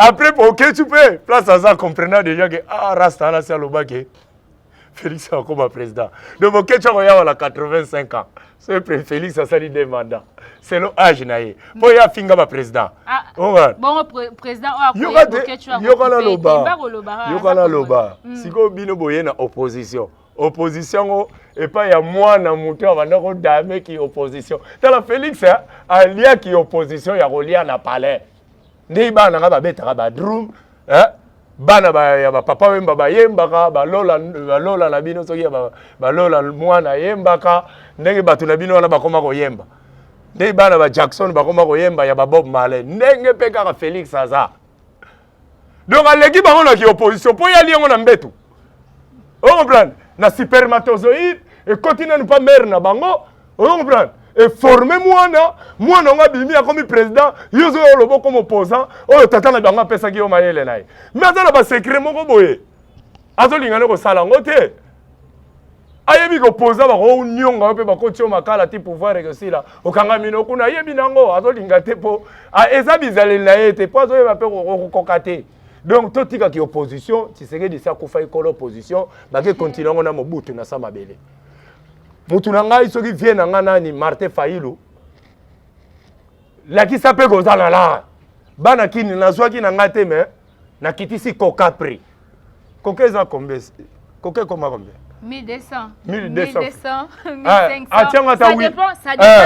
Après, pour que tu peux, place à ça, comprenant déjà que Rasta là, c'est le bas que Félix est comme président. Donc, pour que tu aies 85 ans, c'est Félix a sali des mandats. C'est le âge naïe. Pour y a finga ma président. Bon, président, il y a loba. Si vous bino boye na opposition. Opposition, et pas il y a moi na mouton avant de dame qui opposition. Dans la Félix, a lien qui opposition, il y a relié na palais. Ndei bana nga babetaka ba drum bana ba ya ba papa wemba ba yembaka ba lola na bino soki ba lola mwana yembaka ndenge batu na bino wana bakoma ko yemba ndei bana ba Jackson bakoma ko yemba ya ba Bob Marley ndenge pe kaka Félix aza donc aleki bango na ki opposition po ya liengo na mbetu on comprend na spermatozoïde et continue ne pas mère na bango on comprend. Et former moi nga bimi a comme président, yozo lobo comme opposant, oh tata na banga pesa ki o mayele nae. Mais azala ba secret moko boye. Azo lingana ko sala ngote. Ayebi ko opposant ba ko nyonga pe ba ko tio makala ti pouvoir que si là. Okanga mino kuna yebi nango azo lingate po. A eza bizale na ete po azo yeba pe ko kokate. Donc totika ki opposition, tu sais que de ça ko fa ikolo opposition, ba ke continuer na mobutu na sama bele. Moutounanga isoki vient na nani Martin Fayulu. La qui s'appelle Gozala la. Bana kini na zwaki na ngate me na kitisi coca prix. Coca est combien? Coca combien? 1200. 1200. 1500. Ça dépend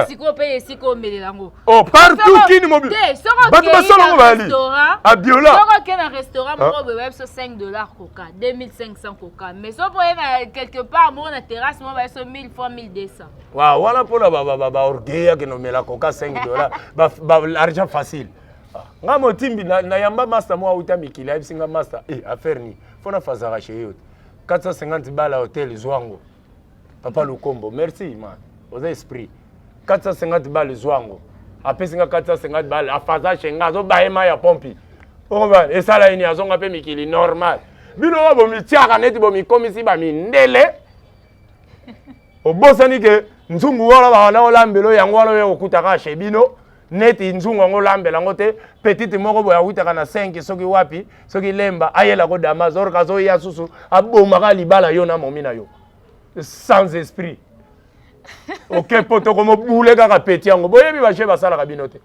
si vous payez si vous mettez l'ango. Oh, partout qui nous mobile. Batu basolo bali. A Biola. Soko ke na restaurant mo be web so $5 coca, 2500 coca. Mais so pour quelque part mo na terrasse mo ba so 1000 fois 1200. Wa wala pour ba orgueil que no mela coca $5. Ba l'argent facile. Nga motimbi na yamba master mo auta mikila bisinga master affaire ni. Fona fazara chez yo. 450 balles à hôtel Zwango. Papa Lukombo, merci man. Aux esprit. 450 balles Zwango. apesi nga 450 balles afaza chenga zo baema ya pompi oba esala ini azonga pe mikili normal bino wa bo mitiaka neti bo mikomisi ba mindele obosani ke nzungu wala ba na olambelo yango wala yo okutaka chez bino neti nzungu ngo lambela ngote petite moko boya utaka na 5 soki wapi soki lemba ayela ko damazor kazo ya susu abomaka libala yo na momi na yo sans esprit ok poto comme boule kaka peti yango boyebi ba che basala ka bino te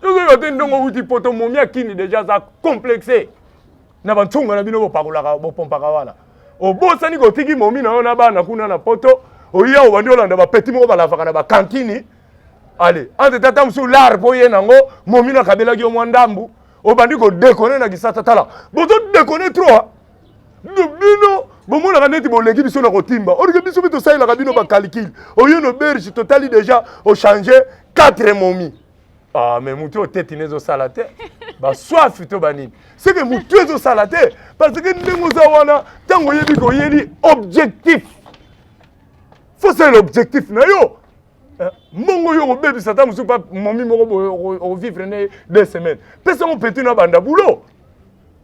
yo te ndongo uti poto momi akini déjà ça complexé na bantunga na bino bo pakola ka bo pompa ka wana obosani ko tiki momi na ona bana kuna na poto oya obandi olanda ba petit moko balafaka na ba kantini allez ante tata musu lar boye nango momi na kabela ki omwandambu obandi ko déconner na kisata tala bozo déconner trop bino bomona ka neti bolengi biso na kotimba orike biso bito saila ka bino ba calcul oyo no berge totali déjà au changer 4 momi ah mais mutu tete nezo salate ba soif to banini c'est que mutu ezo salate parce que ndengo za wana tango yebi ko yeli objectif faut c'est l'objectif na yo mongo yo bebi sata musu pa momi moko o vivre ne 2 semaines pesa mo petit na banda boulot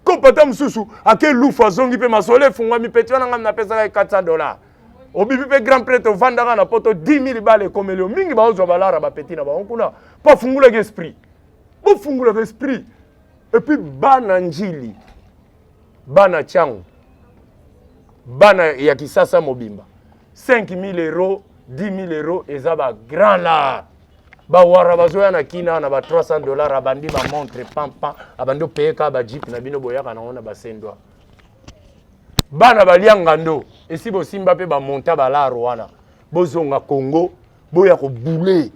ko pata mususu ake lufa zongi pe masole fungwa mi petit wana ngam na pesa $400 obibi pe grand prêtre vandaka na poto 10 000 balles komelio mingi ba ozwa balara ba petit na ba onkuna pa fungula esprit bo fungula esprit et puis bana njili bana changu bana ya kisasa mobimba 5 000 euros 10 000 euros eza ba grand là ba wara bazoya na kina na ba $300 abandi ba montre pampa abandi peka ba jeep na bino boyaka na ona ba sendwa bana balianga ndo esi bo simba pe ba monta ba la rwana bozonga Congo boya ko bouler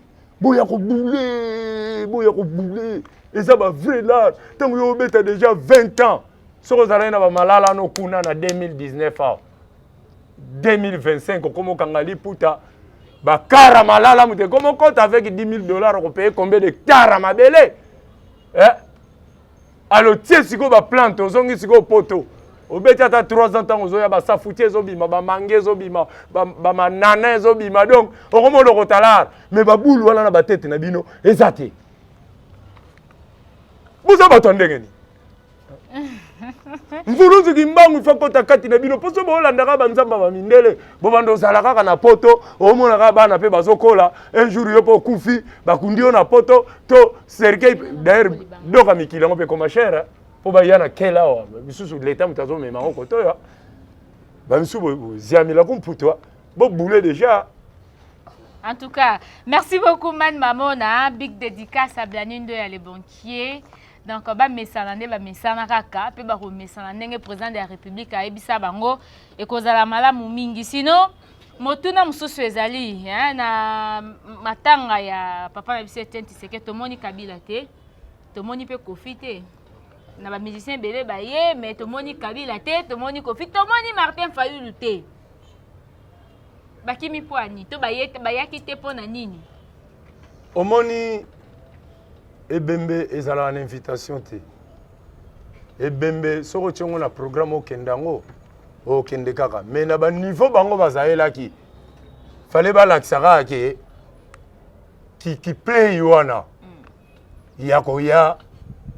eza ba vrai là tango yo beta déjà 20 ans soko zala na ba malala no kuna na 2019 2025 komo kangali puta bakara malala mute comment compte avec $10 on paye combien de kara mabele alors tie siko ba plante ozongi siko poto obeti ata 3 ans temps ozoya ba safuti ezobima ba mange ezobima ba manana ezobima donc okomodo kotalar mais ba bulu wala na ba tete na bino ezate buza batondengeni mvuluzu kimbangu ifakota kati na bino poso bolandaka banzamba ba mindele bo bando zala kaka na poto omona ka bana pe bazokola un jour yo po kufi bakundi yo na poto to cercueil d'ailleurs doka mikila ngo pe koma cher po ba yana kela wa bisusu l'état mutazo mema ngo to ya ba misubo ziamila kumputwa bo boule déjà. En tout cas, merci beaucoup Man Mamona, big dédicace à Blanindo et les banquiers. Donc ba mesana ne ba mesana kaka pe ba ko mesana ndenge président de la République a ebisa bango e kozala malamu mingi sino motuna mususu ezali na matanga ya papa na biso tenti seke tomoni Kabila te tomoni pe Kofi te na ba musicien belé ba ye mais tomoni Kabila te tomoni Kofi tomoni Martin Fayulu te bakimi poani to ba yete ba yaki te pona nini omoni ebembe ezala une invitation te ebembe soko tshongo na programme okendango okende kaka mais na ba niveau bango bazaelaki fallait balakisaka ke ki play wana ya koya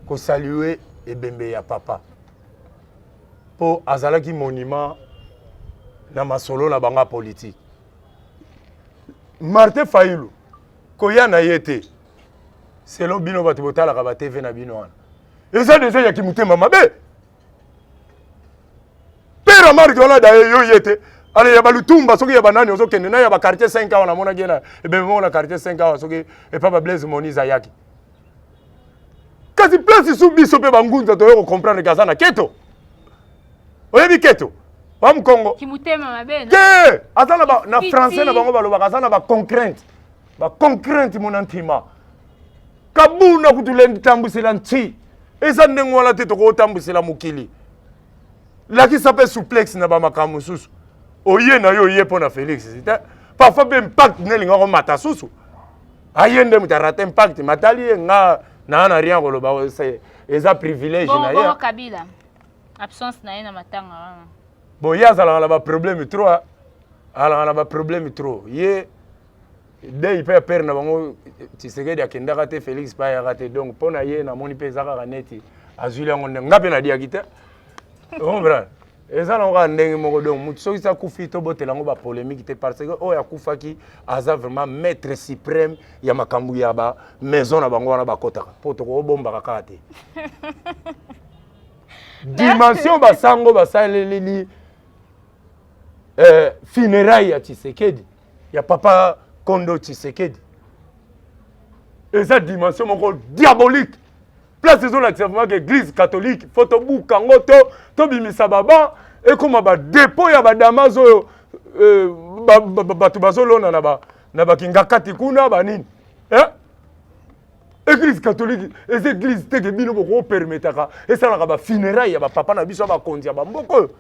ko saluer ebembe ya papa po azalaki monument na masolo na banga politique Martin Fayulu koya na yete selon bino batu botala ka ba TV na bino wana eza déjà ya kimutema mabe pera marque wala da yo yete ala ya balutumba soki ya banani ozokende na ya ba quartier 5 wana mona gena ebe mona quartier 5 soki e papa Blaise Moniza yaki kasi place sous biso pe bangunza to yo comprendre kaza na keto oyebi keto Bam Congo. Kimutema mabe. Ke azana ba na français na bango baloba azana ba concurrente mon antima. Kabuna kutulendi tambusela nti. Eza ndengo wala te toko tambusela mukili. Laki sape souplex na ba makamu susu. Oye na yo ye pona Félix. Parfois be impact nelinga ko mata susu. Ayende mutarate impact matali nga na rien koloba c'est eza privilège na ye. Bon Kabila. Absence na ye na matanga. Bon, il y a un problème trop. Alors, on a un problème trop. dès il peut perdre na bango Tshisekedi akendaka te Félix pa ya raté donc pona ye na moni pe zaka kaneti azuli yango ngape na dia kite comprendre eza na nga ndenge moko donc mutu soki sa kufi to botela ngo ba polémique te parce que oya kufaki aza vraiment maître suprême ya makambu ya ba maison na bango wana bakotaka po to ko bomba kaka te dimension basango basaleli funérailles ya Tshisekedi ya papa Kondo Tshisekedi et cette dimension moko diabolique place ils ont l'acceptement que l'église catholique photobook kango to bimisa baba et comme ba dépôt ya ba damazo batu bazolona na ba kingakati kuna ba nini église catholique et cette église te que bino boko permetaka et ça na ba funérailles ya ba papa na biso ba konzi ya ba mboko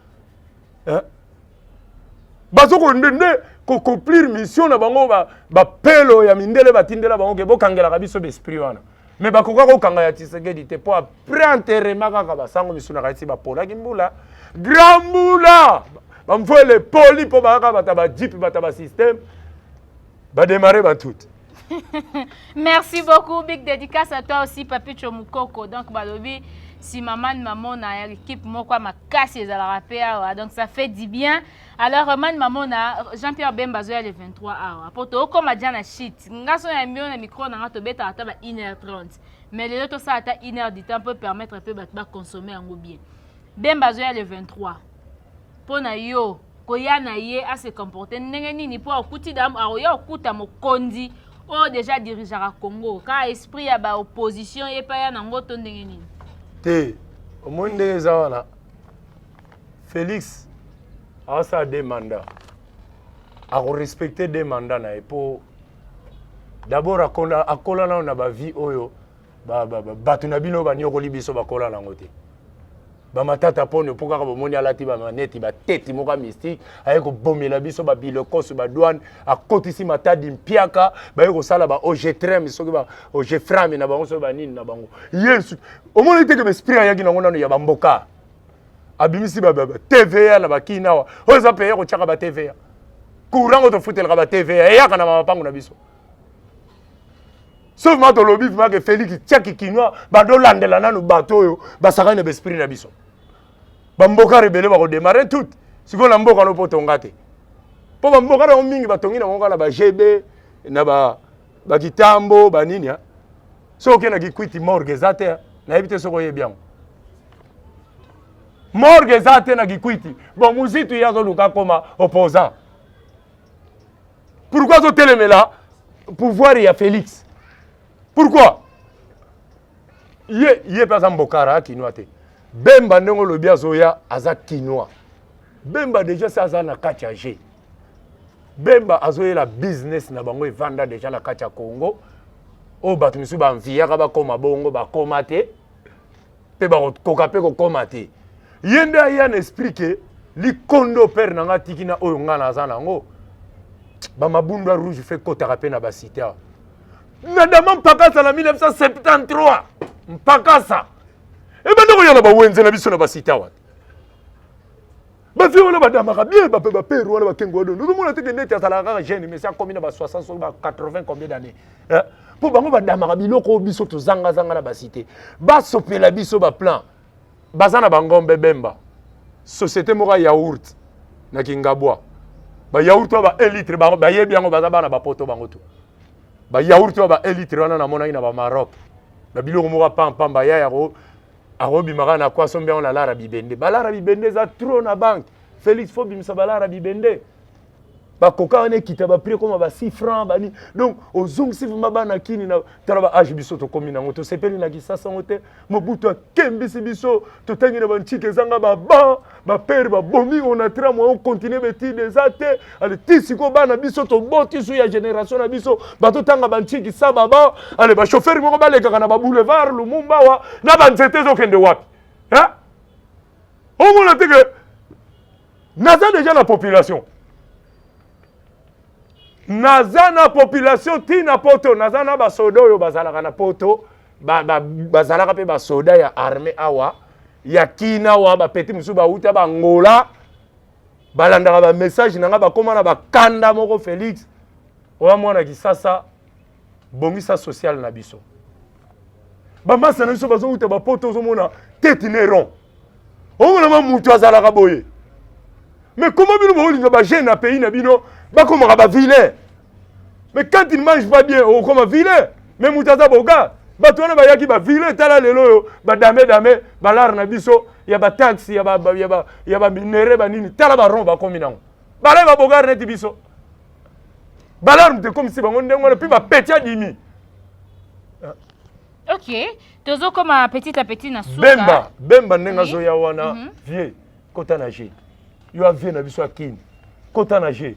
bazoko ndende ko accomplir mission na bango ba pelo ya mindele batindela bango ke bokangela ka biso l'esprit wana mais bakoka ko kanga ya Tshisekedi te po après enterrement kaka basango misuna ka iti ba pola kimbula grand mbula bamfo le poli po baka bata ba jeep bata ba système ba démarrer ba tout. Merci beaucoup, big dédicace à toi aussi Papi Chomukoko. Donc balobi si maman na équipe moko makasi ezala rapper donc ça fait du bien. Alors maman na Jean-Pierre Bemba zoya le 23 awa. Poto comme a na shit. Ngaso ya mbio na micro na to beta ata ba 1h30. Mais les autres ça ata 1h du temps peut permettre un peu ba consommer en bien. Bemba zoya le 23. Pona yo koya na ye a se comporter ndenge nini po okuti dam aoya okuta mokondi o déjà dirigeant Congo. Ka esprit ya ba opposition et pa ya nango to ndenge nini. Te au monde des wana Félix a sa des mandats a respecter des mandats na pour d'abord akola na ba vie oyo ba tunabino ba nyoko libiso ba kola na ngote ba matata pone pour ka ba moni alati ba maneti ba tete moka mystique ayeko bomela biso ba biloko so ba douane a kotisi matadi mpiaka ba yeko sala ba OG3 soki ba OG frame na bango so ba nini na bango yesu au moins était que esprit ayaki na ngona ya bamboka abimisi ba TVA na bakinawa oza paye ko chaka ba TVA courant to futela ba TVA yaka na mapango na biso sauf ma to lobi ma que Félix tchaki kinwa ba do landela nanu bato yo ba sakane be esprit na biso bamboka rebele ba ko démarrer tout siko na mboka no poto ngate po bamboka na mingi batongi na ngona ba GB na ba kitambo ba nini ya so ke na gikwiti morgue zate na ebite soko ye bien morgue zate na gikwiti bon muzitu yazo luka koma opposant pourquoi zo telemela pouvoir ya Félix pourquoi ye pas mbokara kinwa te Bemba ndongo lobi azoya aza kinwa Bemba déjà ça aza na kacha G Bemba azoye la business na bango evanda déjà na kacha Congo o batu misu ba envia ka ba koma bongo ba koma te pe ba koka pe ko koma te yende ya na expliquer li kondo père nanga tikina oyo ngana aza nango ba mabunda rouge fait kota ka pe na ba cité Nadama mpakasa na 1973 mpakasa eba ndoko yana ba wenze na biso na ba cité wa ba fi wala ba damaka bien ba peru wala ba kengo do nous mona te net ya sala ka jeune mais ça combien ba 60 ba 80 combien d'années po bango ba damaka biloko biso to zanga na ba cité ba sopela biso ba plan bazana bangombe Bemba société moko yaourt na Kingabwa ba yaourt ba 1 litre ba yebi yango baza bana ba poto bango to ba yaourt ba 1 litre wana na mona ina ba Maroc na biloko moko pamba ya yaro arobimaka na kwa sombe on la lara bibende ba lara bibende za trop na banque Félix faut bimisa ba lara bibende ba koka on ekita ba prix comme ba 6 francs bani donc ozongisi vima bana kini na taraba age biso to komi na ngoto sepeli na kisasa ngote mobutu akembisi biso to tangi na banchike zanga ba père ba bomi on a tra mo on continue beti des até ale tisiko bana biso to boti su ya génération na biso ba to tanga banchiki sa baba ale ba chauffeur mo ba leka na ba boulevard Lumumba wa na ba nzete zo kende wapi on mona te que naza déjà la population Nazana population tina poto nazana ba soda yo bazalaka na poto bazalaka pe ba soda ya armée awa ya kina wa ba petit musu ba uta ba ngola balandaka ba message nanga ba komana ba kanda moko Félix oya mwana kisasa bongisa social na biso bamasa na biso bazouta bapoto ozomona tete neron omona mutu azalaka boye mais comment bino bolinga bagene na pays na bino bakomaka bavilain mais quand il mange pas bien okoma vilain mais mutu aza boga bato wana bayaki bavilain tala lelo oyo badame balare na biso ya bataxi ya baminere banini tala baron bakomi nango balai babogare neti biso balare mute komisi bango ndenge wana mpe bapeti adimi. Ok, tozo koma petit à petit na suka. Bemba ndenge azoya wana vie kota na je. Yo avie na biso akini. Kota na je.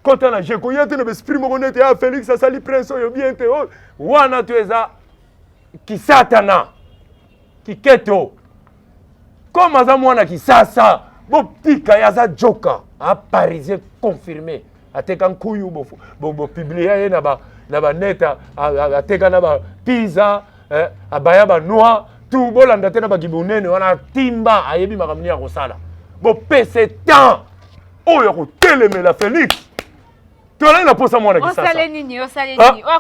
Kota na je ko yete na esprit moko nete ya Félix asali prince oyo bien te wana tu eza kisatana. Kiketo. Comme aza mwana kisasa bo tika ya za joka a parisien confirmé. Ateka nkuyu bo publier ye na ba neta ateka na ba pizza abaya ba noix tout bolanda te na ba gibunene wana timba ayebi makamni ya kosala bo pese temps oyo ko telemela Félix tola na posa mwana kisasa osale nini oyo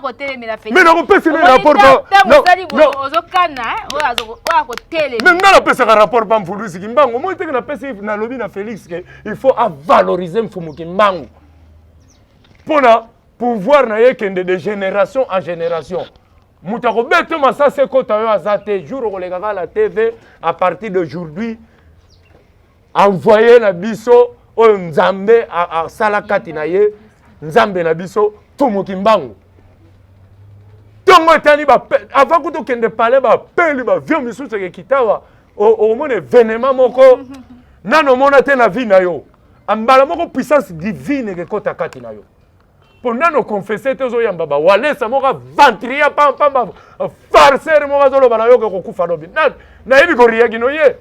ko telemela Félix mais na ko pese le rapport non ozokana oyo ko telemela mais ngala pese ka rapport pa mfulusi kimbango mo teke na pese na lobi na Félix que il faut valoriser mfumu kimbango pona pouvoir na yekende de génération en génération. Moutako bete masa se kota yo azate jour au koleka la TV à partir d'aujourd'hui envoyer na biso o nzambe a sala kati na ye nzambe na biso fumu kimbangu. Tongo etani ba avant que to kende parler ba peli ba vieux misusu ke kitawa o mone événement moko nano mona te na vie na yo. Ambala moko puissance divine ke kota kati na yo. Pendant nos confessés, tous les gens wale ça moka ventria pam farcer moka zolo bana yo ko kufa lobi na yebi ko riagi no ye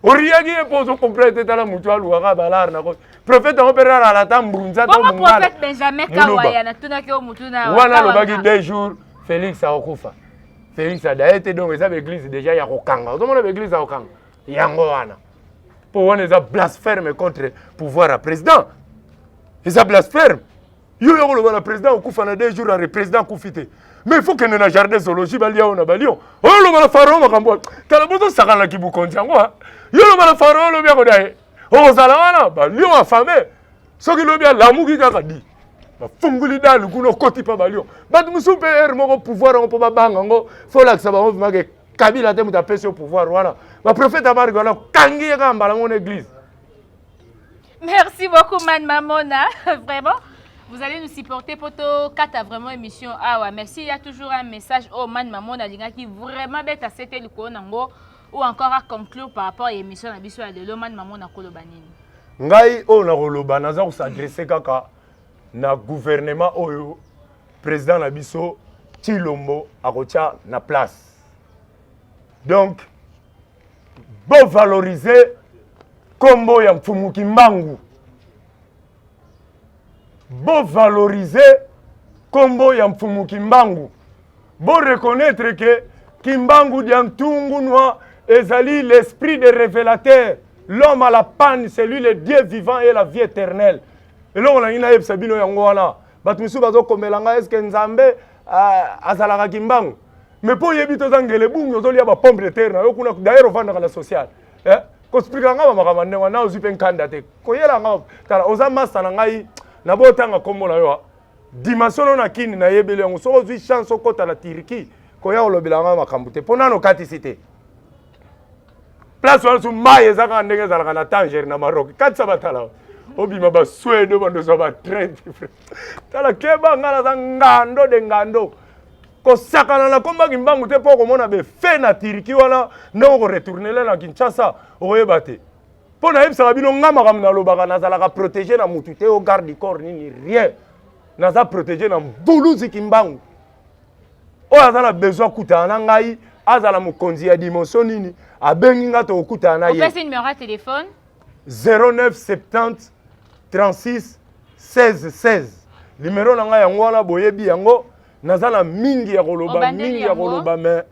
o riagi e pozo complète tala mutu aluaka balar na ko prophète on pera la tambrunza to mungala prophète Benjamin Kawaya na tuna ke mutu na wana lo baki 2 jours Félix a okufa Félix a daete donc eza église déjà ya kokanga to mona église a kokanga yango wana pour wana eza blasphème contre pouvoir à président. Ils ont blasphème. Yo le président okufa na 2 jours le président kufite. Mais il faut que na jardin zoologie balia on a balion. Oh le pharaon makambo. Tala bozo sakana kibukonzi yango. Yo le pharaon lo bia ko dai. Oh zala wana balion affamé. Soki lo bia lamuki kaka di. Ba funguli dalu kuno koti pa balion. Batu musupe moko pouvoir on peut ba banga ngo. Faut la que ça va on ke Kabila te muta pese au pouvoir wana. Ba prophète amari wana kangi ka mbala mon église. Merci beaucoup, Man Mamona. Vraiment, vous allez nous supporter pour tout 4 vraiment émission. Ah ouais, merci. Il y a toujours un message au Man Mamona qui vraiment bête à cette ou encore à conclure par rapport à l'émission de l'émission de Man Mamona Kolobanini. Ngai o na koloba naza ko s'adresser kaka na gouvernement oyo président na biso Tshilombo akotia na place. Donc bon valoriser Kombo ya mfumu Kimbangu. Bo valoriser Kombo ya mfumu Kimbangu. Bo reconnaître que Kimbangu Diantungu noa ezali l'esprit de révélateur. L'homme à la panne, c'est lui le Dieu vivant et la vie éternelle. Et là on a ina yebsa bino yango wana. Batu misu bazo komelanga eske nzambe azalaka Kimbangu. Mais po yebi to zangele bungu zo lia ba pomme de terre na yo kuna d'ailleurs vendre la sociale. Kospika nga makambo ndenge na ozipe nkanda te koyela nga tala oza masa na ngai na botanga kombo na yo dimension na kini na yebele yango soko zwi chance okota na Turquie koya olobela nga makambo te pona no katisite place wana su mai ezaka ndenge ezalaka na Tanger na Maroc katisa batala obima ba Suède bando so ba trend tala keba nga na ngando de ngando ko sakana na komba Kimbangu te poko mona be fe na Turquie wana no ko retourner na Kinshasa oyeba te pona yebisa bino ngama kam na lobaka nazalaka protéger na mutu te au garde du corps ni rien naza protéger na mbuluzi Kimbangu o azala besoin kuta na ngai azala mokonzi ya dimension nini abengi nga to kuta na ye on fait numéro de téléphone 09 70 36 16 16 numéro na ngai yango wana boyebi yango nazala mingi ya koloba mingi ya koloba mais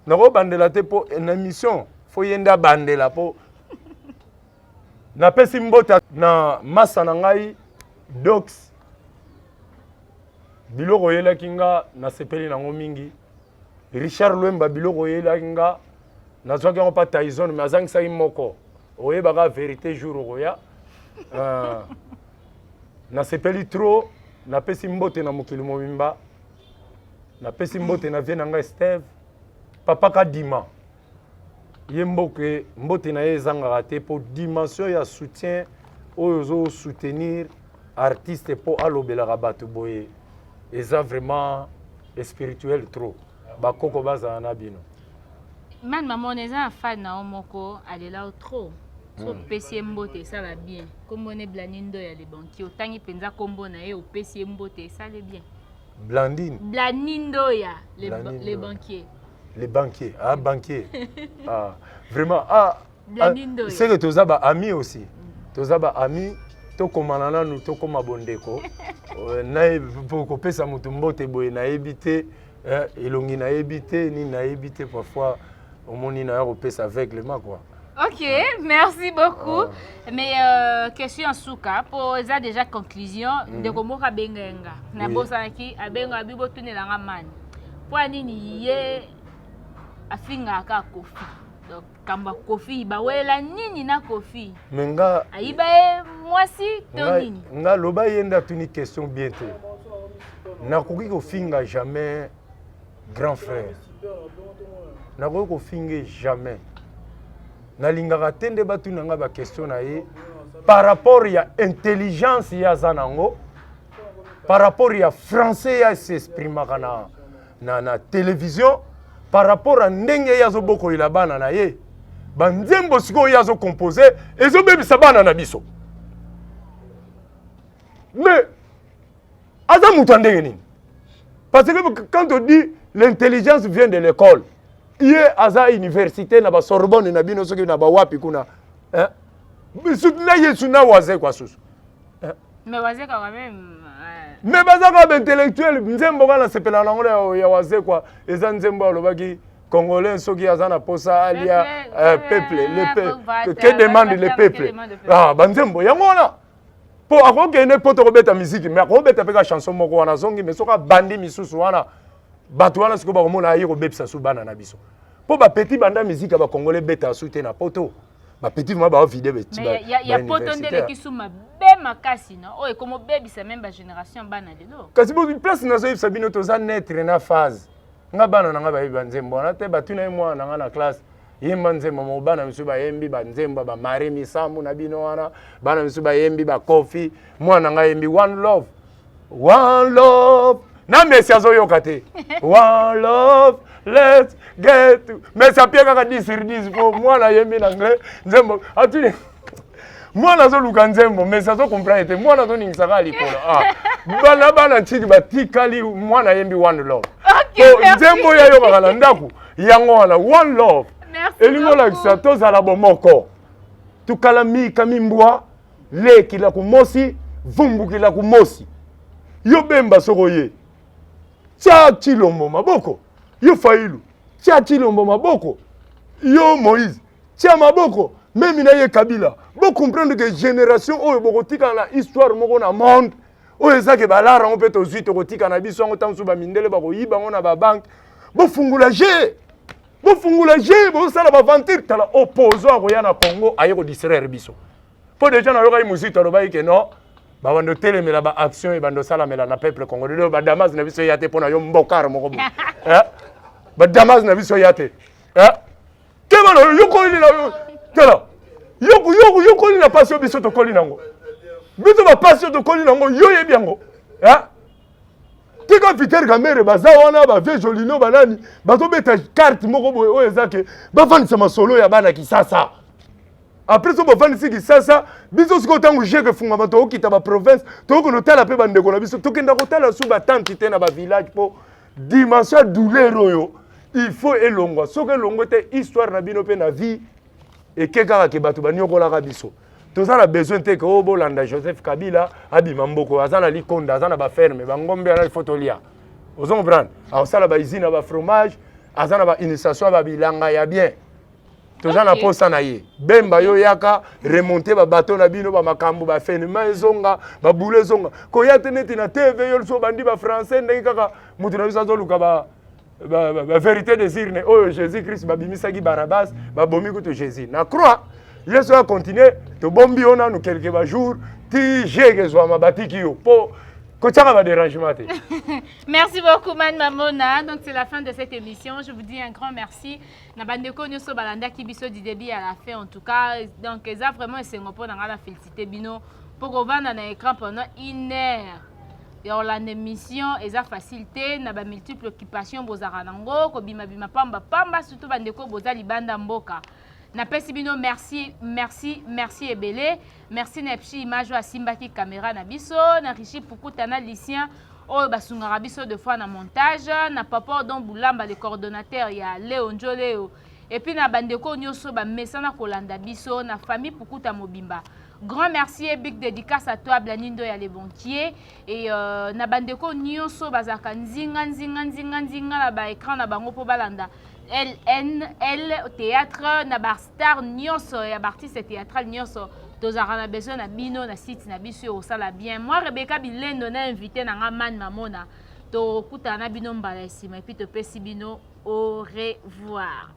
nako bandela te po une émission faut yenda bandela po na pesi mbota na masa na ngai dox biloko oyelaki nga nasepeli nango mingi. Richard Lwemba biloko oyelaki nga nazwaki yango pa Tyson mais azangisaki moko oyebaka vérité jour okoya. Nasepeli trop napesi mbote na mokili mobimba napesi mbote na vie na nga Steve papa Kadima ye mbote na ye ezangaka te po dimension ya soutien oyo ozo soutenir artiste po alobelaka bato boye eza vraiment spirituel trop bakoko bazala na bino man maman eza fan na omoko alela trop so pesi mbote esala bien kombone Blanindo ya le banquier otangi penza kombo na ye opesi mbote esala bien Blanindo ya les banquiers. Les banquiers, banquiers. Vraiment, c'est que tous les amis aussi. Tous les amis, to komanana nous to koma bondeko. Na pour couper sa mutumbo te boy na éviter, elongi na éviter ni na éviter parfois au moni na européen aveuglement quoi. Ok, merci beaucoup. Mais question en souka pour ça déjà conclusion de comment benga na bosa ki abenga bibo tunelanga man. Pour nini ye afinga ka kofi. Donc kamba kofi ba wela nini na kofi. Menga aiba mwasi to nini. Nga loba yenda tuni question bien te. Na koki ko finga jamais grand frère. Na koki ko finga jamais. Nalingaka tende batu nanga ba question na ye par rapport ya intelligence ya zanango par rapport ya français ya s'exprimaka na télévision par rapport à ndenge ya zo boko ila bana na ye banzembo siko ya zo composer ezo bebisa bana na biso mais aza mutu ndenge nini parce que quand on dit l'intelligence vient de l'école Iye aza université na ba Sorbonne na bino soki na ba wapi kuna na yesu na waze kwa susu mais waze quand même mais bazaka ba intellectuel nzembo kana sepela na ngolo ya waze kwa eza nzembo alobaki congolais soki aza na posa alia peuple le peuple que demande le peuple banzembo yango na po akokende poto kobeta musique mais akobeta peka chanson moko wana zongi mais soka bandi misusu wana bato wana siko bakomona aye kobebisa su bana na biso po ba petit banda musique ba congolais beta su te na poto ba petit ma ba vide beti ba ya poto ndele kisuma be makasi no o e komo bebisa même ba génération bana de lo kasi bo place na so yebisa bino to za netre na phase nga bana na nga ba yeba nzembo na te batu na mwa na nga na classe yemba nzembo mo bana misu ba yembi ba nzembo ba mare misamu na bino wana bana misu ba yembi ba coffee mwana nga yembi one love na messieurs oyokate one love let's get to messieurs pieka ka 10 sur 10 pour moi na yembi na anglais nzembo atune moi na zo luka nzembo messieurs zo comprendre moi na zo ningisaka likolo bana tiki batikali moi na yembi one love nzembo ya yoka na ndaku yango wana one love elingo la kisato za la bomoko tukala mika mimbwa leki la kumosi vumbuki la kumosi yo bemba sokoye Tia Chilombo maboko, yo Failu. Tia Chilombo maboko, yo Moïse. Tia maboko, même inaye Kabila. Vous comprenez que génération oyo bokotika na histoire moko na monde. Oyo ezake balara on peut aussi tokotika na biso ngo tansu ba mindele ba koyiba ngona ba banque. Bo fungula je. Bo sala ba ventir tala opposant ko ya na Congo aye ko distraire biso. Po déjà na yoka musito roba ke no. Bando telemela ba action e bando sala mela na peuple congolais ba Damas na biso yate pona yo mbokar moko ba Damas na biso yate kema no yoko ili na tala yoko ili na passion biso to koli nango biso ba passion to koli nango yo yebi yango tika Peter Kamere baza wana ba ve jolino banani bato beta carte moko boye o ezake ba vanisa masolo ya bana kisasa. Après ça, on ici ça, biso siko tangu jeke funga bato okita ba province, to ko notala pe bandeko na biso, to kenda kotala sous ba tante te na ba village po dimension douleur oyo. Il faut elongo. So que longo te histoire na bino pe na vie et keka ke bato banyokola ka biso. To ça a besoin te ko bolanda Joseph Kabila abima mboko azana likonda azana ba ferme ba ngombe na fotolia. Vous comprenez? Alors ça la ba usine ba fromage, azana ba initiation ba bilanga ya bien. toza na posa na ye bemba yo yaka remonter ba bateau na bino ba makambo ba phénomène ezonga ba boule ezonga ko ya teneti na TV yo so bandi ba français ndenge kaka mutu na biso luka ba vérité désir ne oh Jésus Christ ba bimisaki Barabas ba bomi ko to Jésus na croix Jésus a continué to bombi ona no quelques jours ti jege zo mabatiki yo po Merci beaucoup, Man Mamona. Donc, c'est la fin de cette émission. Je vous dis un grand merci. Nabandeko Nyoso Balanda Kibiso du début à la fin, en tout cas. Donc, ils ont vraiment essayé de la félicité Bino pour qu'on vende un écran pendant 1 heure. Et on a une émission, ils ont facilité, n'a pas multiple occupation, Bozaranango, Kobima Bima Pamba Pamba, surtout Bandeko Boza Libanda Mboka. Napesi bino merci ebele merci Nepchi image à Simbaki caméra na biso na Richi Pukuta na Lucien oyo basungaka biso de fois na montage na Papa Don Boulamba le coordonnateur ya Léo Njoleo et puis na bandeko nyoso ba mesana kolanda biso na famille Pukuta Mobimba. Grand merci et big dédicace à toi Blanindo ya les banquiers et na bandeko nyoso bazaka nzinga na ba écran na bango po balanda LNL théâtre na bar star nyonso ya artiste théâtral nyonso tozara na besoin na bino na site na biso au sala bien moi Rebecca Bilendo na invité na Man Mamona to kuta na bino mbala sima et puis to pesi bino au revoir.